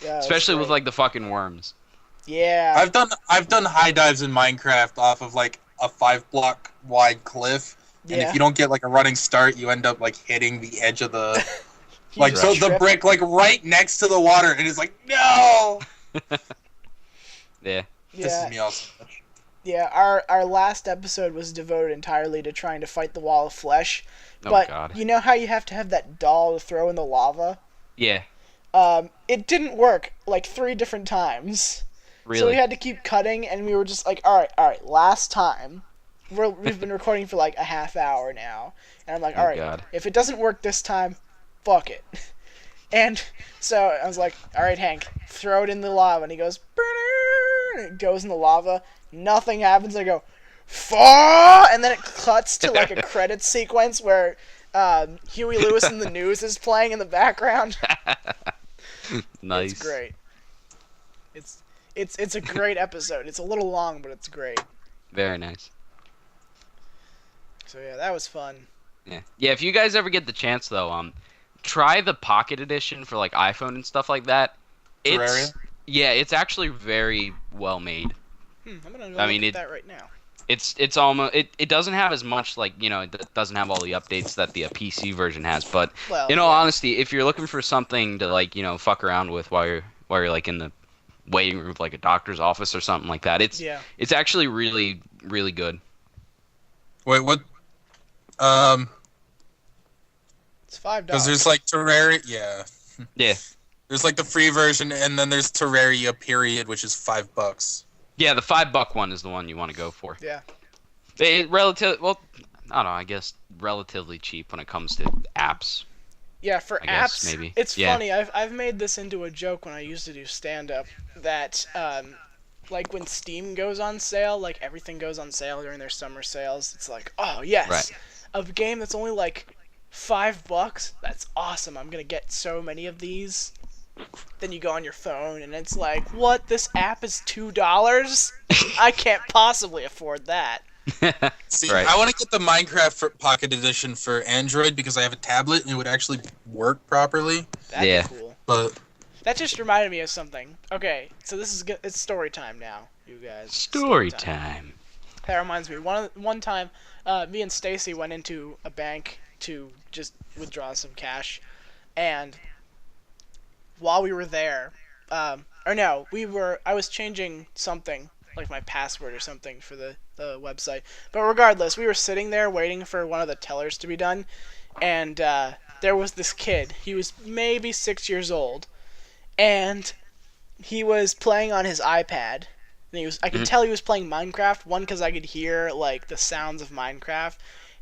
Yeah, it was especially with great. like the fucking worms. Yeah. I've done high dives in Minecraft off of like a 5-block wide cliff, and Yeah. if you don't get like a running start, you end up like hitting the edge of the You like just so the trip. brick like right next to the water, and it's like no. Yeah. Yeah. Pisses me off so much. Yeah, our last episode was devoted entirely to trying to fight the wall of flesh. Oh But God. you know how you have to have that doll to throw in the lava? Yeah. It didn't work like 3 different times. Really. So we had to keep cutting, and we were just like, all right, last time. We've been recording for like a half hour now. And I'm like, Oh, all right, God. if it doesn't work this time, fuck it. And so I was like, all right, Hank, throw it in the lava. And he goes, and it goes in the lava. Nothing happens. I go, fall! And then it cuts to like a credit sequence where Huey Lewis in the News is playing in the background. Nice. It's great. It's a great episode. It's a little long, but it's great. Very nice. So yeah, that was fun. Yeah. Yeah. If you guys ever get the chance, though, try the Pocket Edition for like iPhone and stuff like that. It's Terraria? yeah, it's actually very well made. I'm gonna go I look mean, at that right now. It's almost it doesn't have as much like it doesn't have all the updates that the PC version has. But Well, in all yeah. honesty, if you're looking for something to like fuck around with while you're like in the waiting room of like a doctor's office or something like that, it's actually really really good. Wait, what? It's $5. Because there's like Terraria. Yeah. Yeah. There's like the free version, and then there's Terraria period, which is $5. Yeah, the $5 one is the one you want to go for. Yeah. Well, I don't know. I guess relatively cheap when it comes to apps. Yeah, for I apps, guess, maybe. it's Yeah. funny. I've made this into a joke when I used to do stand-up that like when Steam goes on sale, like everything goes on sale during their summer sales. It's like, oh yes, Right. a game that's only like $5. That's awesome. I'm gonna get so many of these. Then you go on your phone and it's like, what? This app is $2? I can't possibly afford that. See, Right. I want to get the Minecraft Pocket Edition for Android because I have a tablet and it would actually work properly. That'd Yeah. be cool. But That just reminded me of something. Okay, so this is good. It's story time now, you guys. Story time. That reminds me. One time, me and Stacy went into a bank to just withdraw some cash, and while we were there, I was changing something like my password or something for the website. But regardless, we were sitting there waiting for one of the tellers to be done, and there was this kid. He was maybe 6 years old, and he was playing on his iPad. And I could tell he was playing Minecraft. One, because I could hear like the sounds of Minecraft,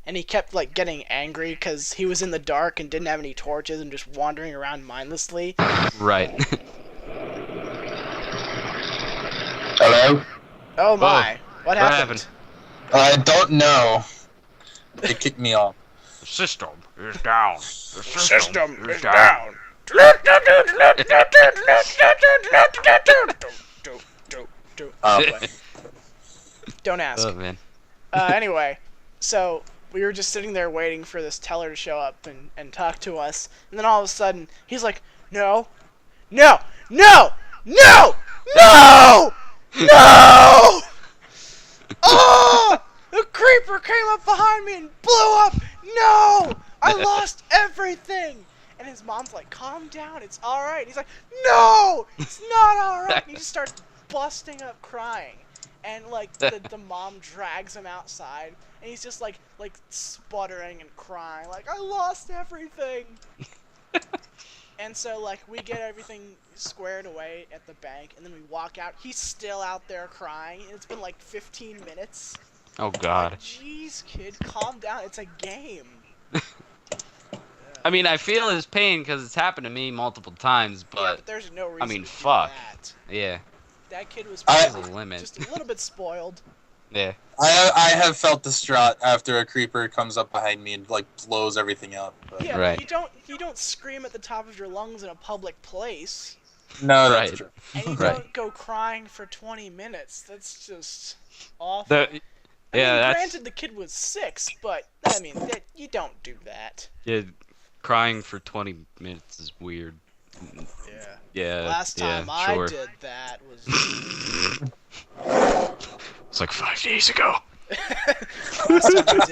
and he kept like getting angry because he was in the dark and didn't have any torches and just wandering around mindlessly. Right. hello. Oh my! What happened? I don't know. It kicked me off. The system is down. The system is down. Oh, Don't ask. Oh man. Anyway, so we were just sitting there waiting for this teller to show up and talk to us, and then all of a sudden he's like, no, no, no, no, no, no! Oh! The creeper came up behind me and blew up! No! I lost everything! And his mom's like, calm down, it's alright. He's like, no! It's not alright! And he just starts busting up crying. And like the mom drags him outside, and he's just like sputtering and crying, like, I lost everything! And so like we get everything squared away at the bank, and then we walk out. He's still out there crying. It's been like 15 minutes. Oh god. Like, jeez, kid, calm down. It's a game. I mean, I feel his pain because it's happened to me multiple times, Yeah, but but there's no reason. I mean, to do fuck. that. yeah, That kid was I- there's probably a limit. just a little bit spoiled. Yeah. I have felt distraught after a creeper comes up behind me and like blows everything up. But... Yeah, Right. but you don't scream at the top of your lungs in a public place, No, that's Right. true. and you Right. don't go crying for 20 minutes. That's just awful. The, I mean, yeah, that's granted the kid was 6, but I mean, you don't do that. yeah. Crying for 20 minutes is weird. Yeah. Yeah. Last time yeah, sure. I did that was It's like 5 days ago. last time I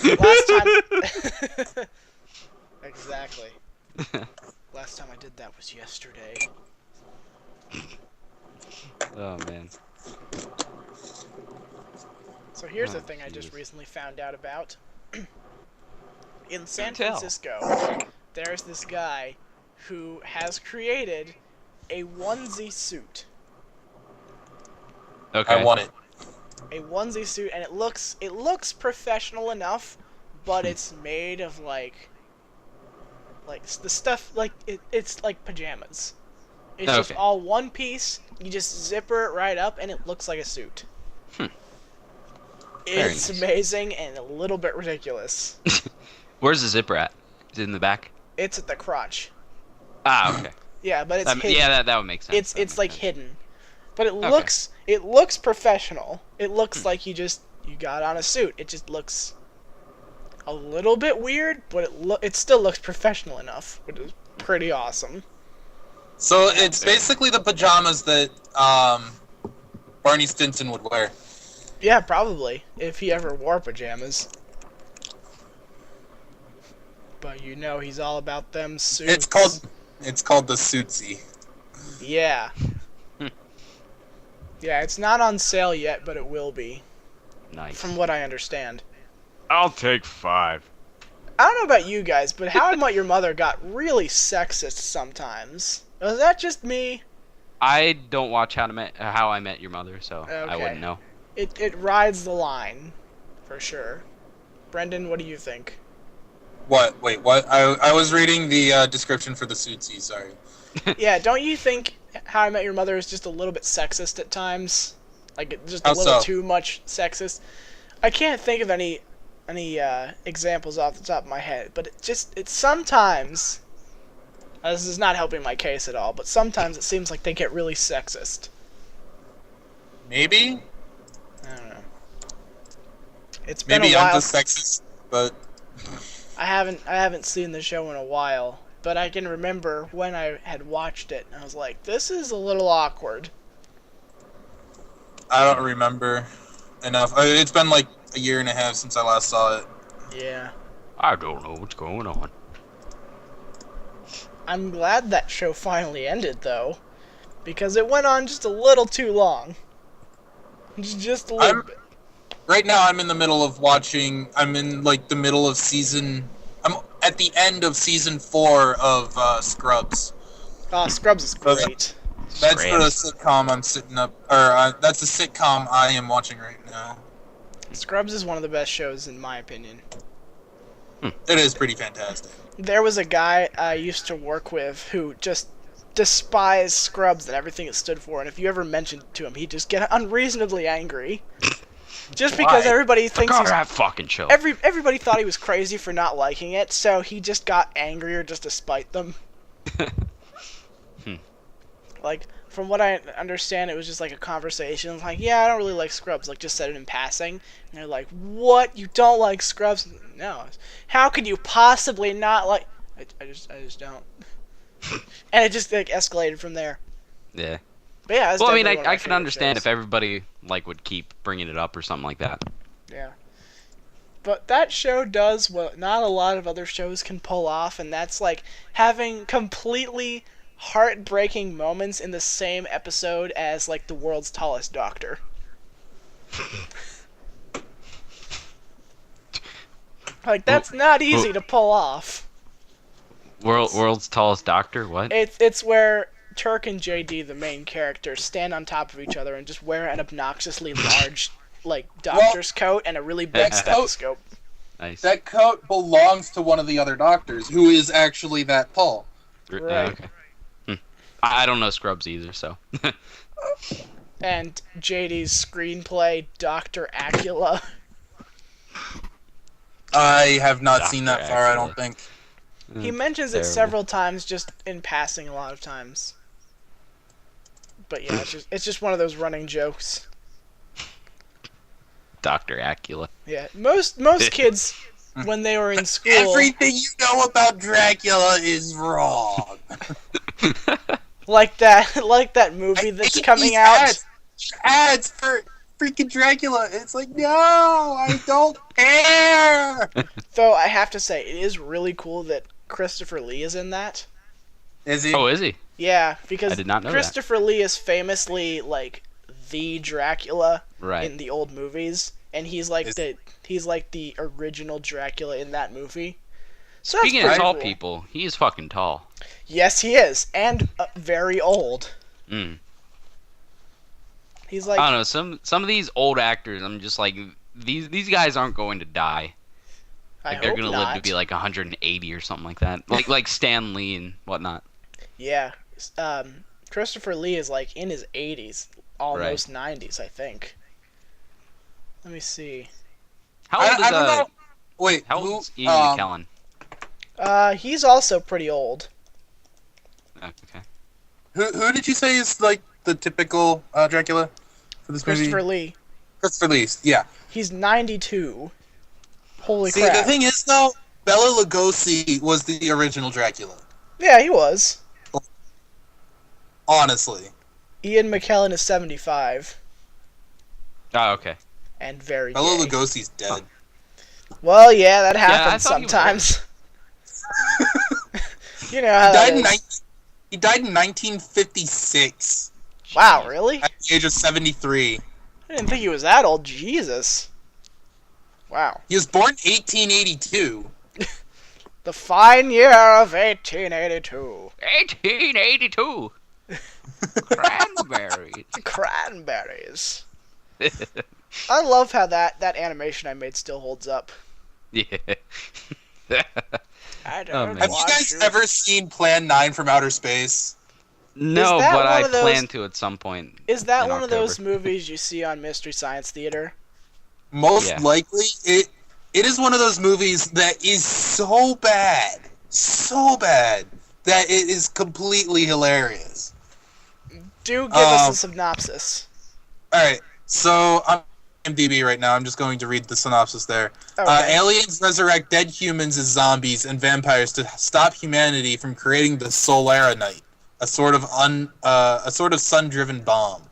did. Last time. Exactly. Last time I did that was yesterday. Oh man. So here's Oh, the thing I just jeez. recently found out about. In San tell. Francisco, there's this guy who has created a onesie suit. Okay. I want it. A onesie suit, and it looks professional enough, but it's made of like the stuff like it's like pajamas. It's just Okay. all one piece. You just zipper it right up, and it looks like a suit. Hmm. Very It's nice. amazing and a little bit ridiculous. Where's the zipper at? Is it in the back? It's at the crotch. Ah, okay. Yeah, but it's hidden. Yeah, that would make sense. It's That it's makes like sense. hidden, but it Okay. looks professional. It looks Hmm. like you got on a suit. It just looks a little bit weird, but it still looks professional enough, which is pretty awesome. So it's basically the pajamas that Barney Stinson would wear. Yeah, probably, if he ever wore pajamas. But you know he's all about them suits. It's called the Suitsy. Yeah. Yeah, it's not on sale yet, but it will be, Nice. from what I understand. I'll take 5. I don't know about you guys, but How I Met Your Mother got really sexist sometimes. Was that just me? I don't watch How I Met Your Mother, so I Okay. wouldn't know. It rides the line, for sure. Brendan, what do you think? What? Wait, what? I was reading the description for the Suitsy, sorry. Yeah, don't you think How I Met Your Mother is just a little bit sexist at times? Like, just a How little so? too much sexist? I can't think of any examples off the top of my head, but it's sometimes, this is not helping my case at all, but sometimes it seems like they get really sexist. Maybe? I don't know. It's been Maybe a while. I'm just sexist, but... I haven't seen the show in a while, but I can remember when I had watched it, and I was like, this is a little awkward. I don't remember enough. It's been like a year and a half since I last saw it. Yeah. I don't know what's going on. I'm glad that show finally ended, though, because it went on just a little too long. Just a little bit. Right now, I'm in the middle of watching. I'm in like the middle of season. I'm at the end of season 4 of Scrubs. Oh, Scrubs is great. That's the sitcom I'm sitting up, or that's the sitcom I am watching right now. Scrubs is one of the best shows in my opinion. It is pretty fantastic. There was a guy I used to work with who just despised Scrubs and everything it stood for, and if you ever mentioned it to him, he'd just get unreasonably angry. Just because Why? everybody thinks God, he's... that fucking show. Everybody thought he was crazy for not liking it, so he just got angrier just to spite them. Like, from what I understand, it was just like a conversation. Like, yeah, I don't really like Scrubs. Like, just said it in passing. And they're like, what? You don't like Scrubs? No. How could you possibly not like... I just don't. And it just, like, escalated from there. Yeah. But yeah, that's Well, I mean, definitely one of my I can favorite understand shows. if everybody like would keep bringing it up or something like that. Yeah. But that show does what not a lot of other shows can pull off, and that's like having completely heartbreaking moments in the same episode as like the world's tallest doctor. Like that's not easy to pull off. World's tallest doctor? What? It's where Turk and JD, the main characters, stand on top of each other and just wear an obnoxiously large like doctor's coat and a really big stethoscope. Nice. That coat belongs to one of the other doctors, who is actually that tall. Right. Okay. I don't know Scrubs either, so. And JD's screenplay, Dr. Acula. I have not Dr. seen that far, I Acula. don't think. He mentions it Terrible. several times, just in passing a lot of times. But yeah, it's just one of those running jokes. Dr. Acula. Yeah, most kids when they were in school. Everything you know about Dracula is wrong. like that movie that's hate coming these out. Ads for freaking Dracula. It's like, no, I don't care. Though I have to say, it is really cool that Christopher Lee is in that. Is he? Oh, is he? Yeah, because I did not know that. Christopher Lee is famously like the Dracula Right. in the old movies, and he's like the original Dracula in that movie. So that's Speaking of pretty tall cool. people, he is fucking tall. Yes, he is, and very old. Mm. He's like I don't know. Some of these old actors, I'm just like, these guys aren't going to die. Like they're hope gonna not. live to be like 180 or something like that. Like Stan Lee and whatnot. Yeah, Christopher Lee is like in his 80s, almost 90s, I think. Let me see. How old I is don't know. Wait, How who? old is Ian McKellen? He's also pretty old. Okay. Who did you say is like the typical Dracula for this Christopher movie? Lee. Christopher Lee. Yeah. He's 92. Holy See, crap. the thing is though, Bela Lugosi was the original Dracula. Yeah, he was. Honestly. Ian McKellen is 75. Oh, okay. and very Bela gay. Lugosi's dead. Well, yeah, that I happens thought he was sometimes. You know He how died that in is. he died in 1956 Wow, Jeez. really? at the age of 73. I didn't think he was that old. Jesus. Wow. He was born 1882. The fine year of 1882. 1882. Cranberries. Cranberries. I love how that animation I made still holds up. Yeah. I Oh, don't man. Have you watch guys ever seen Plan 9 from Outer Space? No, that but one I of those- plan to at some point. Is that in one of those October. movies you see on Mystery Science Theater? Most Yeah. likely, it is one of those movies that is so bad, that it is completely hilarious. Do give us a synopsis. Alright, so I'm on IMDb right now. I'm just going to read the synopsis there. Okay. Aliens resurrect dead humans as zombies and vampires to stop humanity from creating the Solera Night, a sort of sun-driven bomb.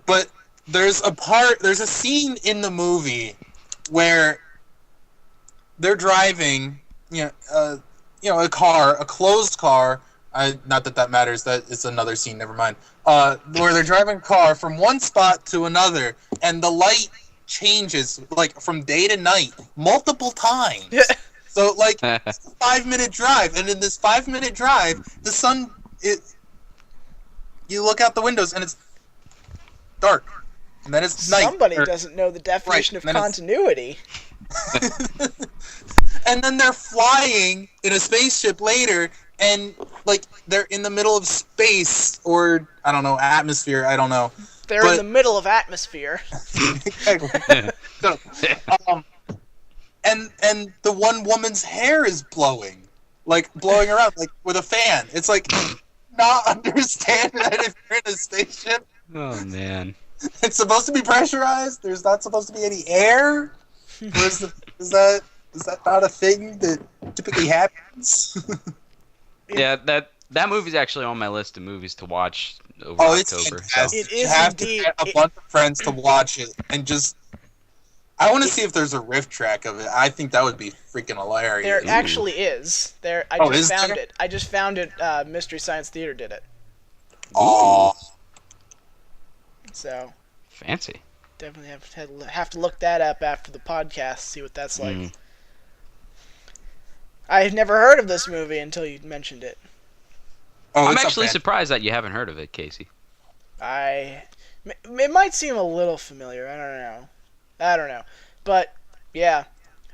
But there's a scene in the movie where they're driving, a closed car. Not that matters. That is another scene. Never mind. Where they're driving a car from one spot to another, and the light changes like from day to night multiple times. So like it's a 5-minute drive, and in this 5-minute drive, the sun you look out the windows and it's dark, and then it's night. Somebody doesn't know the definition of and then it's- continuity. And then they're flying in a spaceship later, and like they're in the middle of space, or I don't know, atmosphere. I don't know. They're in the middle of atmosphere. And the one woman's hair is blowing around like with a fan. It's like not understand that if you're in a spaceship, Oh man. it's supposed to be pressurized. There's not supposed to be any air. Or is that not a thing that typically happens? Yeah, that movie's actually on my list of movies to watch over Oh, it's October. fantastic. It You is have indeed. to get a bunch of friends to watch it and just. I want to see if there's a riff track of it. I think that would be freaking hilarious. There actually is. I Oh, just is found there? it. I just found it. Mystery Science Theater did it. Aw. So Fancy. definitely have to look that up after the podcast. See what that's like. Mm. I had never heard of this movie until you mentioned it. Oh, I'm it's a actually fan- surprised that you haven't heard of it, Casey. It might seem a little familiar. I don't know. But yeah,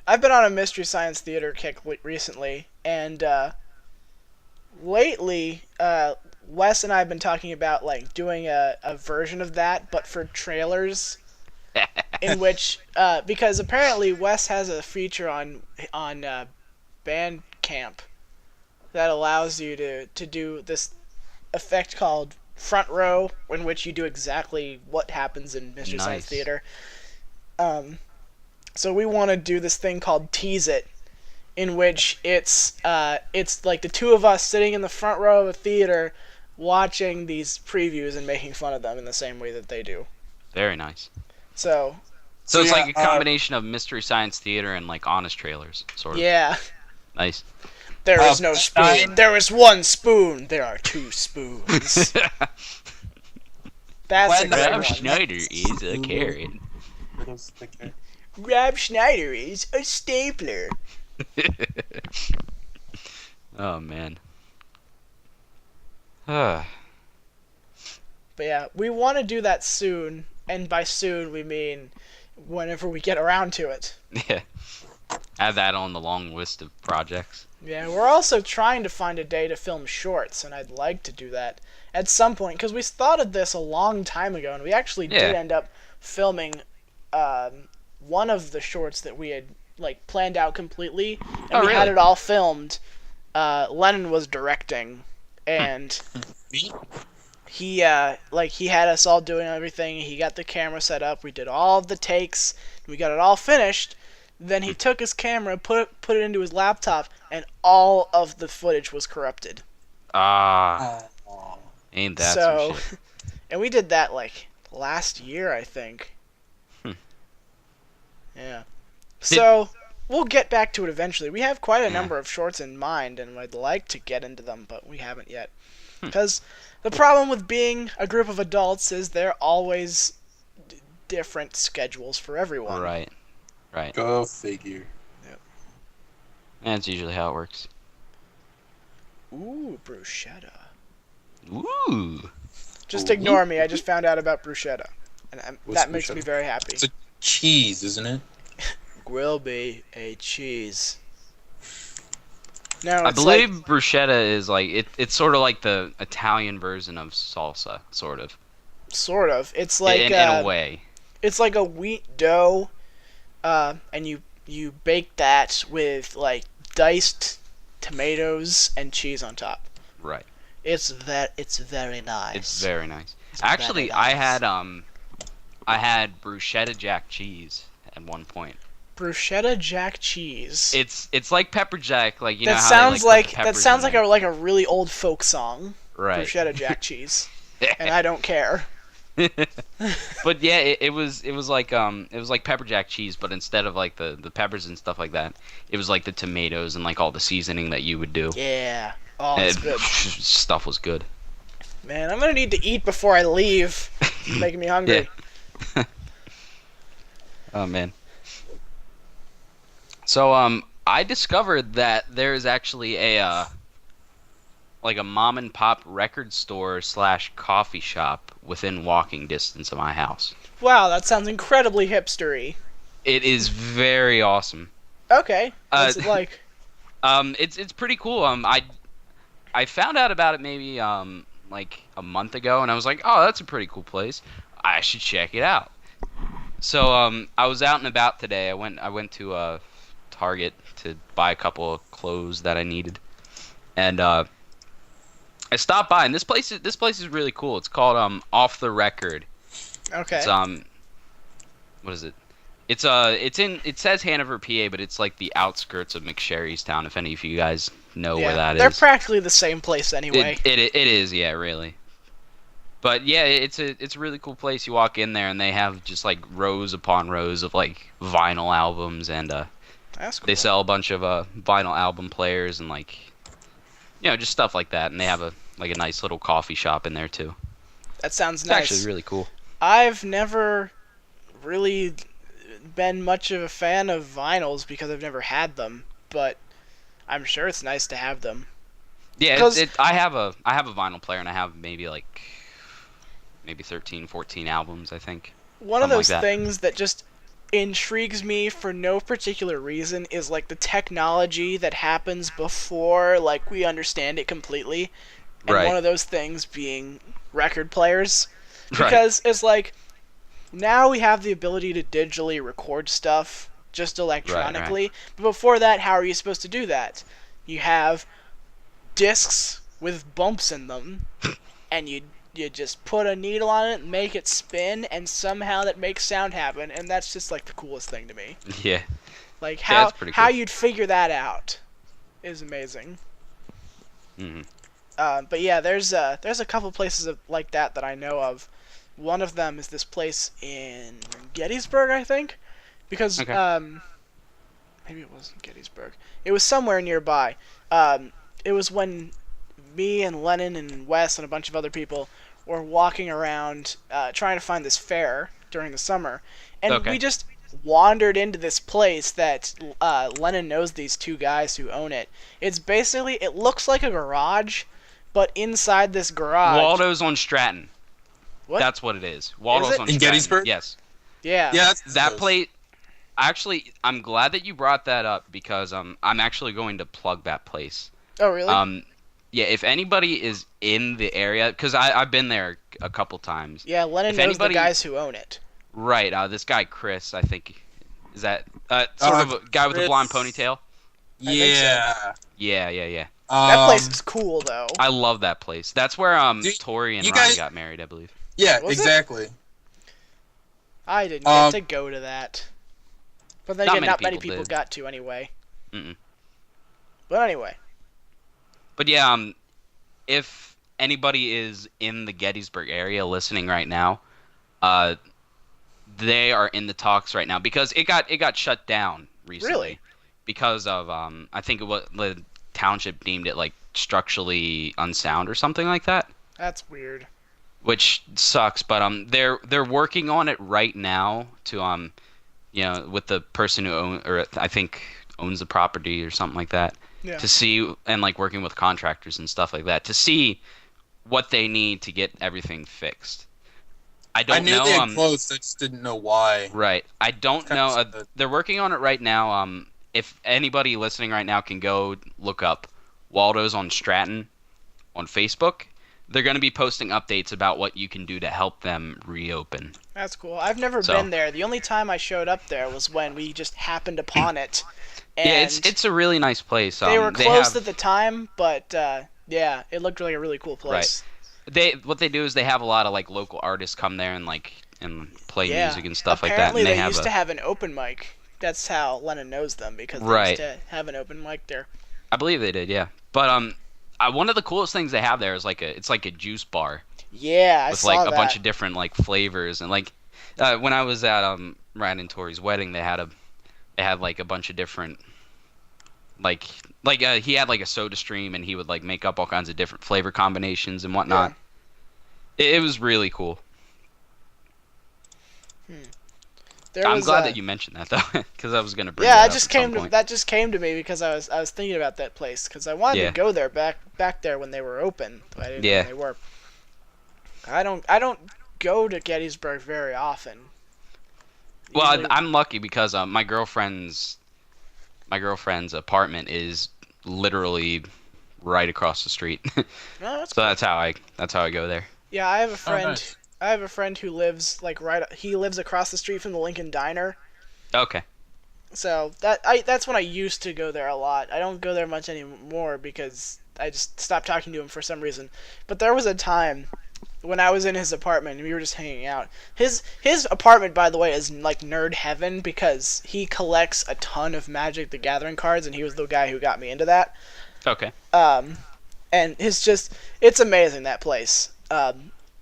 I've been on a Mystery Science Theater kick recently, and lately, Wes and I have been talking about like doing a version of that, but for trailers, in which because apparently Wes has a feature on Bandcamp that allows you to do this effect called front row, in which you do exactly what happens in Mystery Science Nice. Theater. So we want to do this thing called Tease It, in which it's like the two of us sitting in the front row of a theater watching these previews and making fun of them in the same way that they do. Very nice. So So it's yeah, like a combination of Mystery Science Theater and like honest trailers, sort of. yeah, Nice. there is no spoon. Stein- There is one spoon. There are two spoons. That's a When good Rob Rob one. Schneider is a carrot. Rob Schneider is a stapler. Oh man. Ah. But yeah, we want to do that soon, and by soon we mean whenever we get around to it. Yeah. Add that on the long list of projects. Yeah, we're also trying to find a day to film shorts, and I'd like to do that at some point, because we thought of this a long time ago, and we actually did Yeah. end up filming one of the shorts that we had like planned out completely, and Oh, we had really? it all filmed. Lennon was directing, and Me? he had us all doing everything. He got the camera set up. We did all of the takes. We got it all finished. Then he took his camera, put it into his laptop, and all of the footage was corrupted. Ah, ain't that some So, shit. and we did that like last year, I think. Hmm. Yeah. So, we'll get back to it eventually. We have quite a number of shorts in mind, and I'd like to get into them, but we haven't yet. Because the problem with being a group of adults is there are always different schedules for everyone. Right. Right. Go figure. That's usually how it works. Ooh, bruschetta. Ooh. Just ignore me. I just found out about bruschetta, and What's that makes bruschetta? me very happy. It's a cheese, isn't it? Will be a cheese. No, I it's believe like, bruschetta is like it's sort of like the Italian version of salsa, sort of. sort of. It's like in a way. It's like a wheat dough, and you bake that with like diced tomatoes and cheese on top. Right. It's very nice. It's very nice. It's Actually, very nice. I had bruschetta jack cheese at one point. Bruschetta jack cheese. It's like pepper jack, like you know That how sounds they, like, put the that peppers sounds in like a really old folk song. right. Bruschetta jack cheese, and I don't care. But yeah, it was like pepper jack cheese, but instead of like the peppers and stuff like that, it was like the tomatoes and like all the seasoning that you would do. Yeah. Oh, it's good. Stuff was good. Man, I'm gonna need to eat before I leave. It's making me hungry. Yeah. Oh man. So I discovered that there is actually a like a mom and pop record store / coffee shop within walking distance of my house. Wow, that sounds incredibly hipstery. It is very awesome. Okay. What's it like? It's pretty cool. I found out about it maybe like a month ago, and I was like, oh, that's a pretty cool place. I should check it out. So I was out and about today. I went to Target to buy a couple of clothes that I needed, and I stopped by, and this place is really cool. It's called Off the Record. Okay. It's what is it? It says Hanover, PA, but it's like the outskirts of McSherrystown. If any of you guys know where that they're is. practically the same place anyway. It is, yeah, really. But yeah, it's a really cool place. You walk in there and they have just like rows upon rows of like vinyl albums, and That's cool. they sell a bunch of vinyl album players and like just stuff like that. And they have a nice little coffee shop in there too. That sounds It's nice. actually really cool. I've never really been much of a fan of vinyls because I've never had them, but I'm sure it's nice to have them. Yeah, 'Cause- I have a vinyl player, and I have maybe 13, 14 albums, I think. One of Something like those that. things that just intrigues me for no particular reason is like the technology that happens before like we understand it completely. And Right. one of those things being record players. Right. Because it's like now we have the ability to digitally record stuff just electronically. But before that, how are you supposed to do that? You have discs with bumps in them, and you just put a needle on it and make it spin, and somehow that makes sound happen, and that's just like the coolest thing to me. Yeah. Like Yeah, how that's pretty how cool. you'd figure that out is amazing. Hmm. But yeah, there's a couple places like that I know of. One of them is this place in Gettysburg, I think, because Okay. maybe it wasn't Gettysburg. It was somewhere nearby. It was when me and Lennon and Wes and a bunch of other people were walking around trying to find this fair during the summer, and Okay. we just wandered into this place that Lennon knows these two guys who own it. It's basically, it looks like a garage, but inside this garage... WALDO'S on Stratton. What? That's what it is. WALDO'S it? on In Stratton. Gettysburg? Yes. Yeah. Yeah, That place. Actually, I'm glad that you brought that up because I'm actually going to plug that place. Oh, really? Yeah, if anybody is in the area, because I've been there a couple times. Yeah, Lennon if knows anybody- the guys who own it. Right, this guy Chris, I think, is that sort of a guy with a Chris. blonde ponytail? think so. Yeah. Yeah. That place is cool, though. I love that place. That's where Dude, Tori and you Ryan guys- got married, I believe. Yeah, Was it? exactly. I didn't get to go to that. But then Not again, many not many people people did. got to anyway. Mm-mm. But anyway. But yeah, if anybody is in the Gettysburg area listening right now, They are in the talks right now because it got shut down recently. Really? Because of I think it was the township deemed it like structurally unsound or something like that, That's weird. which sucks. But they're working on it right now to with the person who I think owns the property or something like that, Yeah. to see, and like working with contractors and stuff like that to see what they need to get everything fixed. I don't I knew know. they had closed. I just didn't know why. Right. I don't Kinda know. sad. They're working on it right now. If anybody listening right now can go look up WALDO'S on STRATON on Facebook, they're going to be posting updates about what you can do to help them reopen. That's cool. I've never So- been there. The only time I showed up there was when we just happened upon it. And Yeah, it's a really nice place. they were closed have- at the time, but yeah, it looked like a really cool place. What they do is they have a lot of like local artists come there and play Yeah. music and stuff like that. Apparently And they they have used to have an open mic. That's how Lennon knows them, because they Right. used to have an open mic there. I believe they did, yeah. But one of the coolest things they have there is it's like a juice bar Yeah, I with saw like that. a bunch of different like flavors, and like when I was at Ryan and Tori's wedding, they had like a bunch of different he had like a soda stream, and he would like make up all kinds of different flavor combinations and whatnot. It was really cool. There I'm was, glad that you mentioned that though, because I was gonna bring Yeah, that it up just at some came to point. that just came to me because I was thinking about that place because I wanted Yeah. to go there back there when they were open, but I didn't know Yeah. when they were. I don't go to Gettysburg very often. Well, Usually- I'm lucky because my girlfriend's apartment is literally right across the street. No, that's So cool. that's how I go there. Yeah, I have a friend. nice. I have a friend who lives he lives across the street from the Lincoln Diner. Okay. So that's when I used to go there a lot. I don't go there much anymore because I just stopped talking to him for some reason. But there was a time when I was in his apartment and we were just hanging out. His apartment, by the way, is like nerd heaven because he collects a ton of Magic the Gathering cards, and he was the guy who got me into that. Okay. And it's amazing, that place.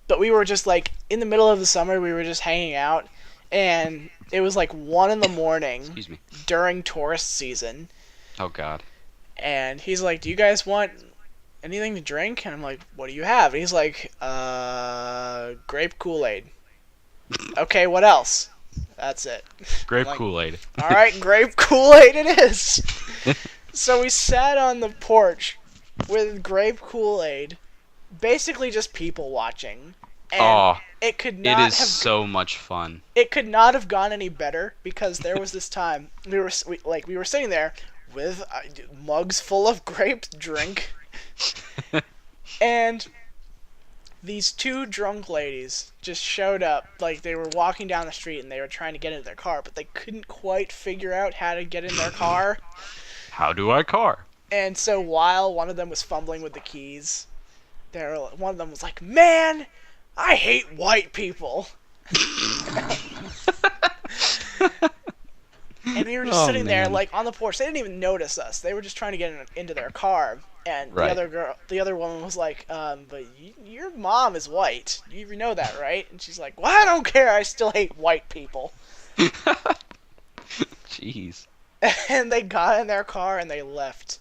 But we were just like in the middle of the summer, we were just hanging out, and it was like 1 a.m. Excuse me. during tourist season. Oh God. And he's like, "Do you guys want anything to drink?" And I'm like, "What do you have?" And he's like, grape Kool-Aid." Okay, what else? That's it. Grape Like- Kool-Aid. All right, grape Kool-Aid it is. So we sat on the porch with grape Kool-Aid, basically just people watching. And Oh, it could it not is have so much fun. it could not have gone any better because there was this time we were sitting there with mugs full of grape drink, and these two drunk ladies just showed up. Like, they were walking down the street and they were trying to get into their car, but they couldn't quite figure out how to get in their car. How do I car? And so while one of them was fumbling with the keys, one of them was like, "Man, I hate white people." And we were just Oh, sitting there, man. like, on the porch. They didn't even notice us. They were just trying to get into their car. And Right. the other woman was like, "But your mom is white. You know that, right?" And she's like, "Well, I don't care. I still hate white people." Jeez. And they got in their car and they left.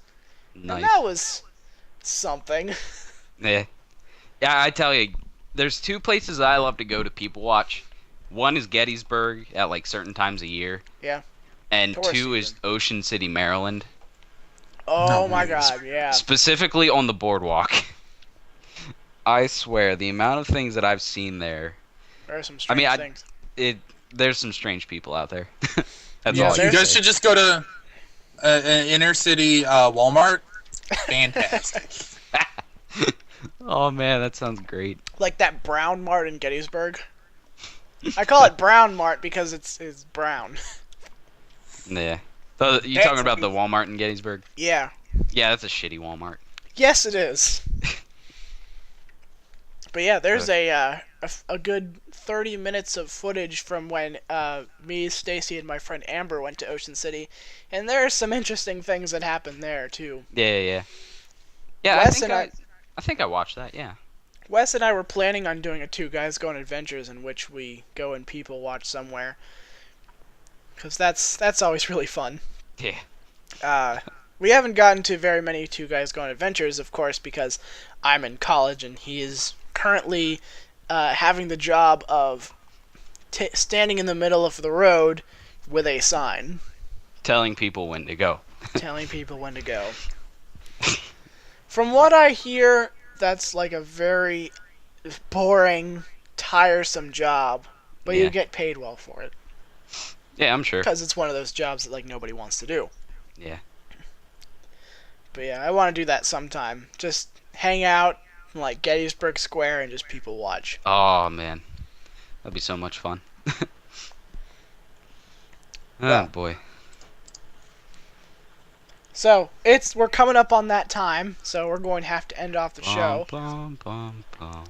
Nice. And that was something. Yeah. Yeah, I tell you, there's two places I love to go to people watch. One is Gettysburg at like certain times a year. Yeah. And Tourist two is season. Ocean City, Maryland. Oh No, my please. god, yeah. Specifically on the boardwalk. I swear, the amount of things that I've seen there, There are some I mean, strange things. there's some strange people out there. That's Yeah, all I You can guys say. should just go to an inner city Walmart. Fantastic. Oh man, that sounds great. Like that Brown Mart in Gettysburg. I call it Brown Mart because it's brown. Yeah. So you That's talking about the Walmart in Gettysburg? Yeah. Yeah, that's a shitty Walmart. Yes, it is. But yeah, there's a good 30 minutes of footage from when me, Stacy, and my friend Amber went to Ocean City, and there are some interesting things that happened there too. Yeah. Yeah, Wes and I think I watched that. Yeah. Wes and I were planning on doing a Two Guys Go on Adventures in which we go and people watch somewhere. Because that's always really fun. Yeah. We haven't gotten to very many Two Guys Go on Adventures, of course, because I'm in college and he is currently having the job of standing in the middle of the road with a sign. Telling people when to go. Telling people when to go. From what I hear, that's like a very boring, tiresome job, but Yeah. you get paid well for it. Yeah, I'm sure. Because it's one of those jobs that like nobody wants to do. Yeah. But yeah, I want to do that sometime. Just hang out in like Gettysburg Square and just people watch. Oh, man. That'd be so much fun. Yeah. Oh, boy. So we're coming up on that time, so we're going to have to end off the show.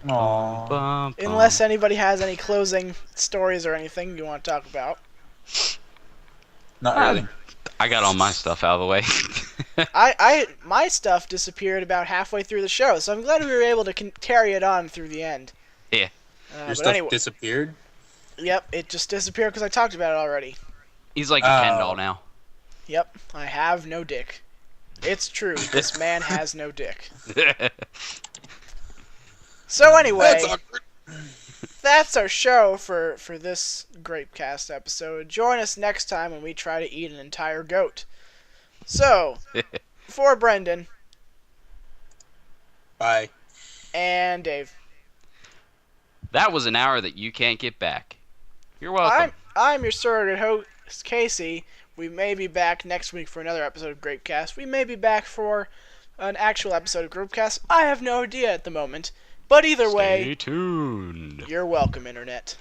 Aw. Unless anybody has any closing stories or anything you want to talk about. Not really. I got all my stuff out of the way. My stuff disappeared about halfway through the show, so I'm glad we were able to carry it on through the end. Yeah. Your But stuff anyway, disappeared? yep, it just disappeared because I talked about it already. He's like a Ken doll now. Yep, I have no dick. It's true, this man has no dick. So anyway, That's awkward. that's our show for this Grapecast episode. Join us next time when we try to eat an entire goat. So, for Brendan Bye. and Dave, That was an hour that you can't get back. You're welcome. I'm your surrogate host, Casey. We may be back next week for another episode of Grapecast. We may be back for an actual episode of Grapecast. I have no idea at the moment. But either way, Stay tuned. you're welcome, Internet.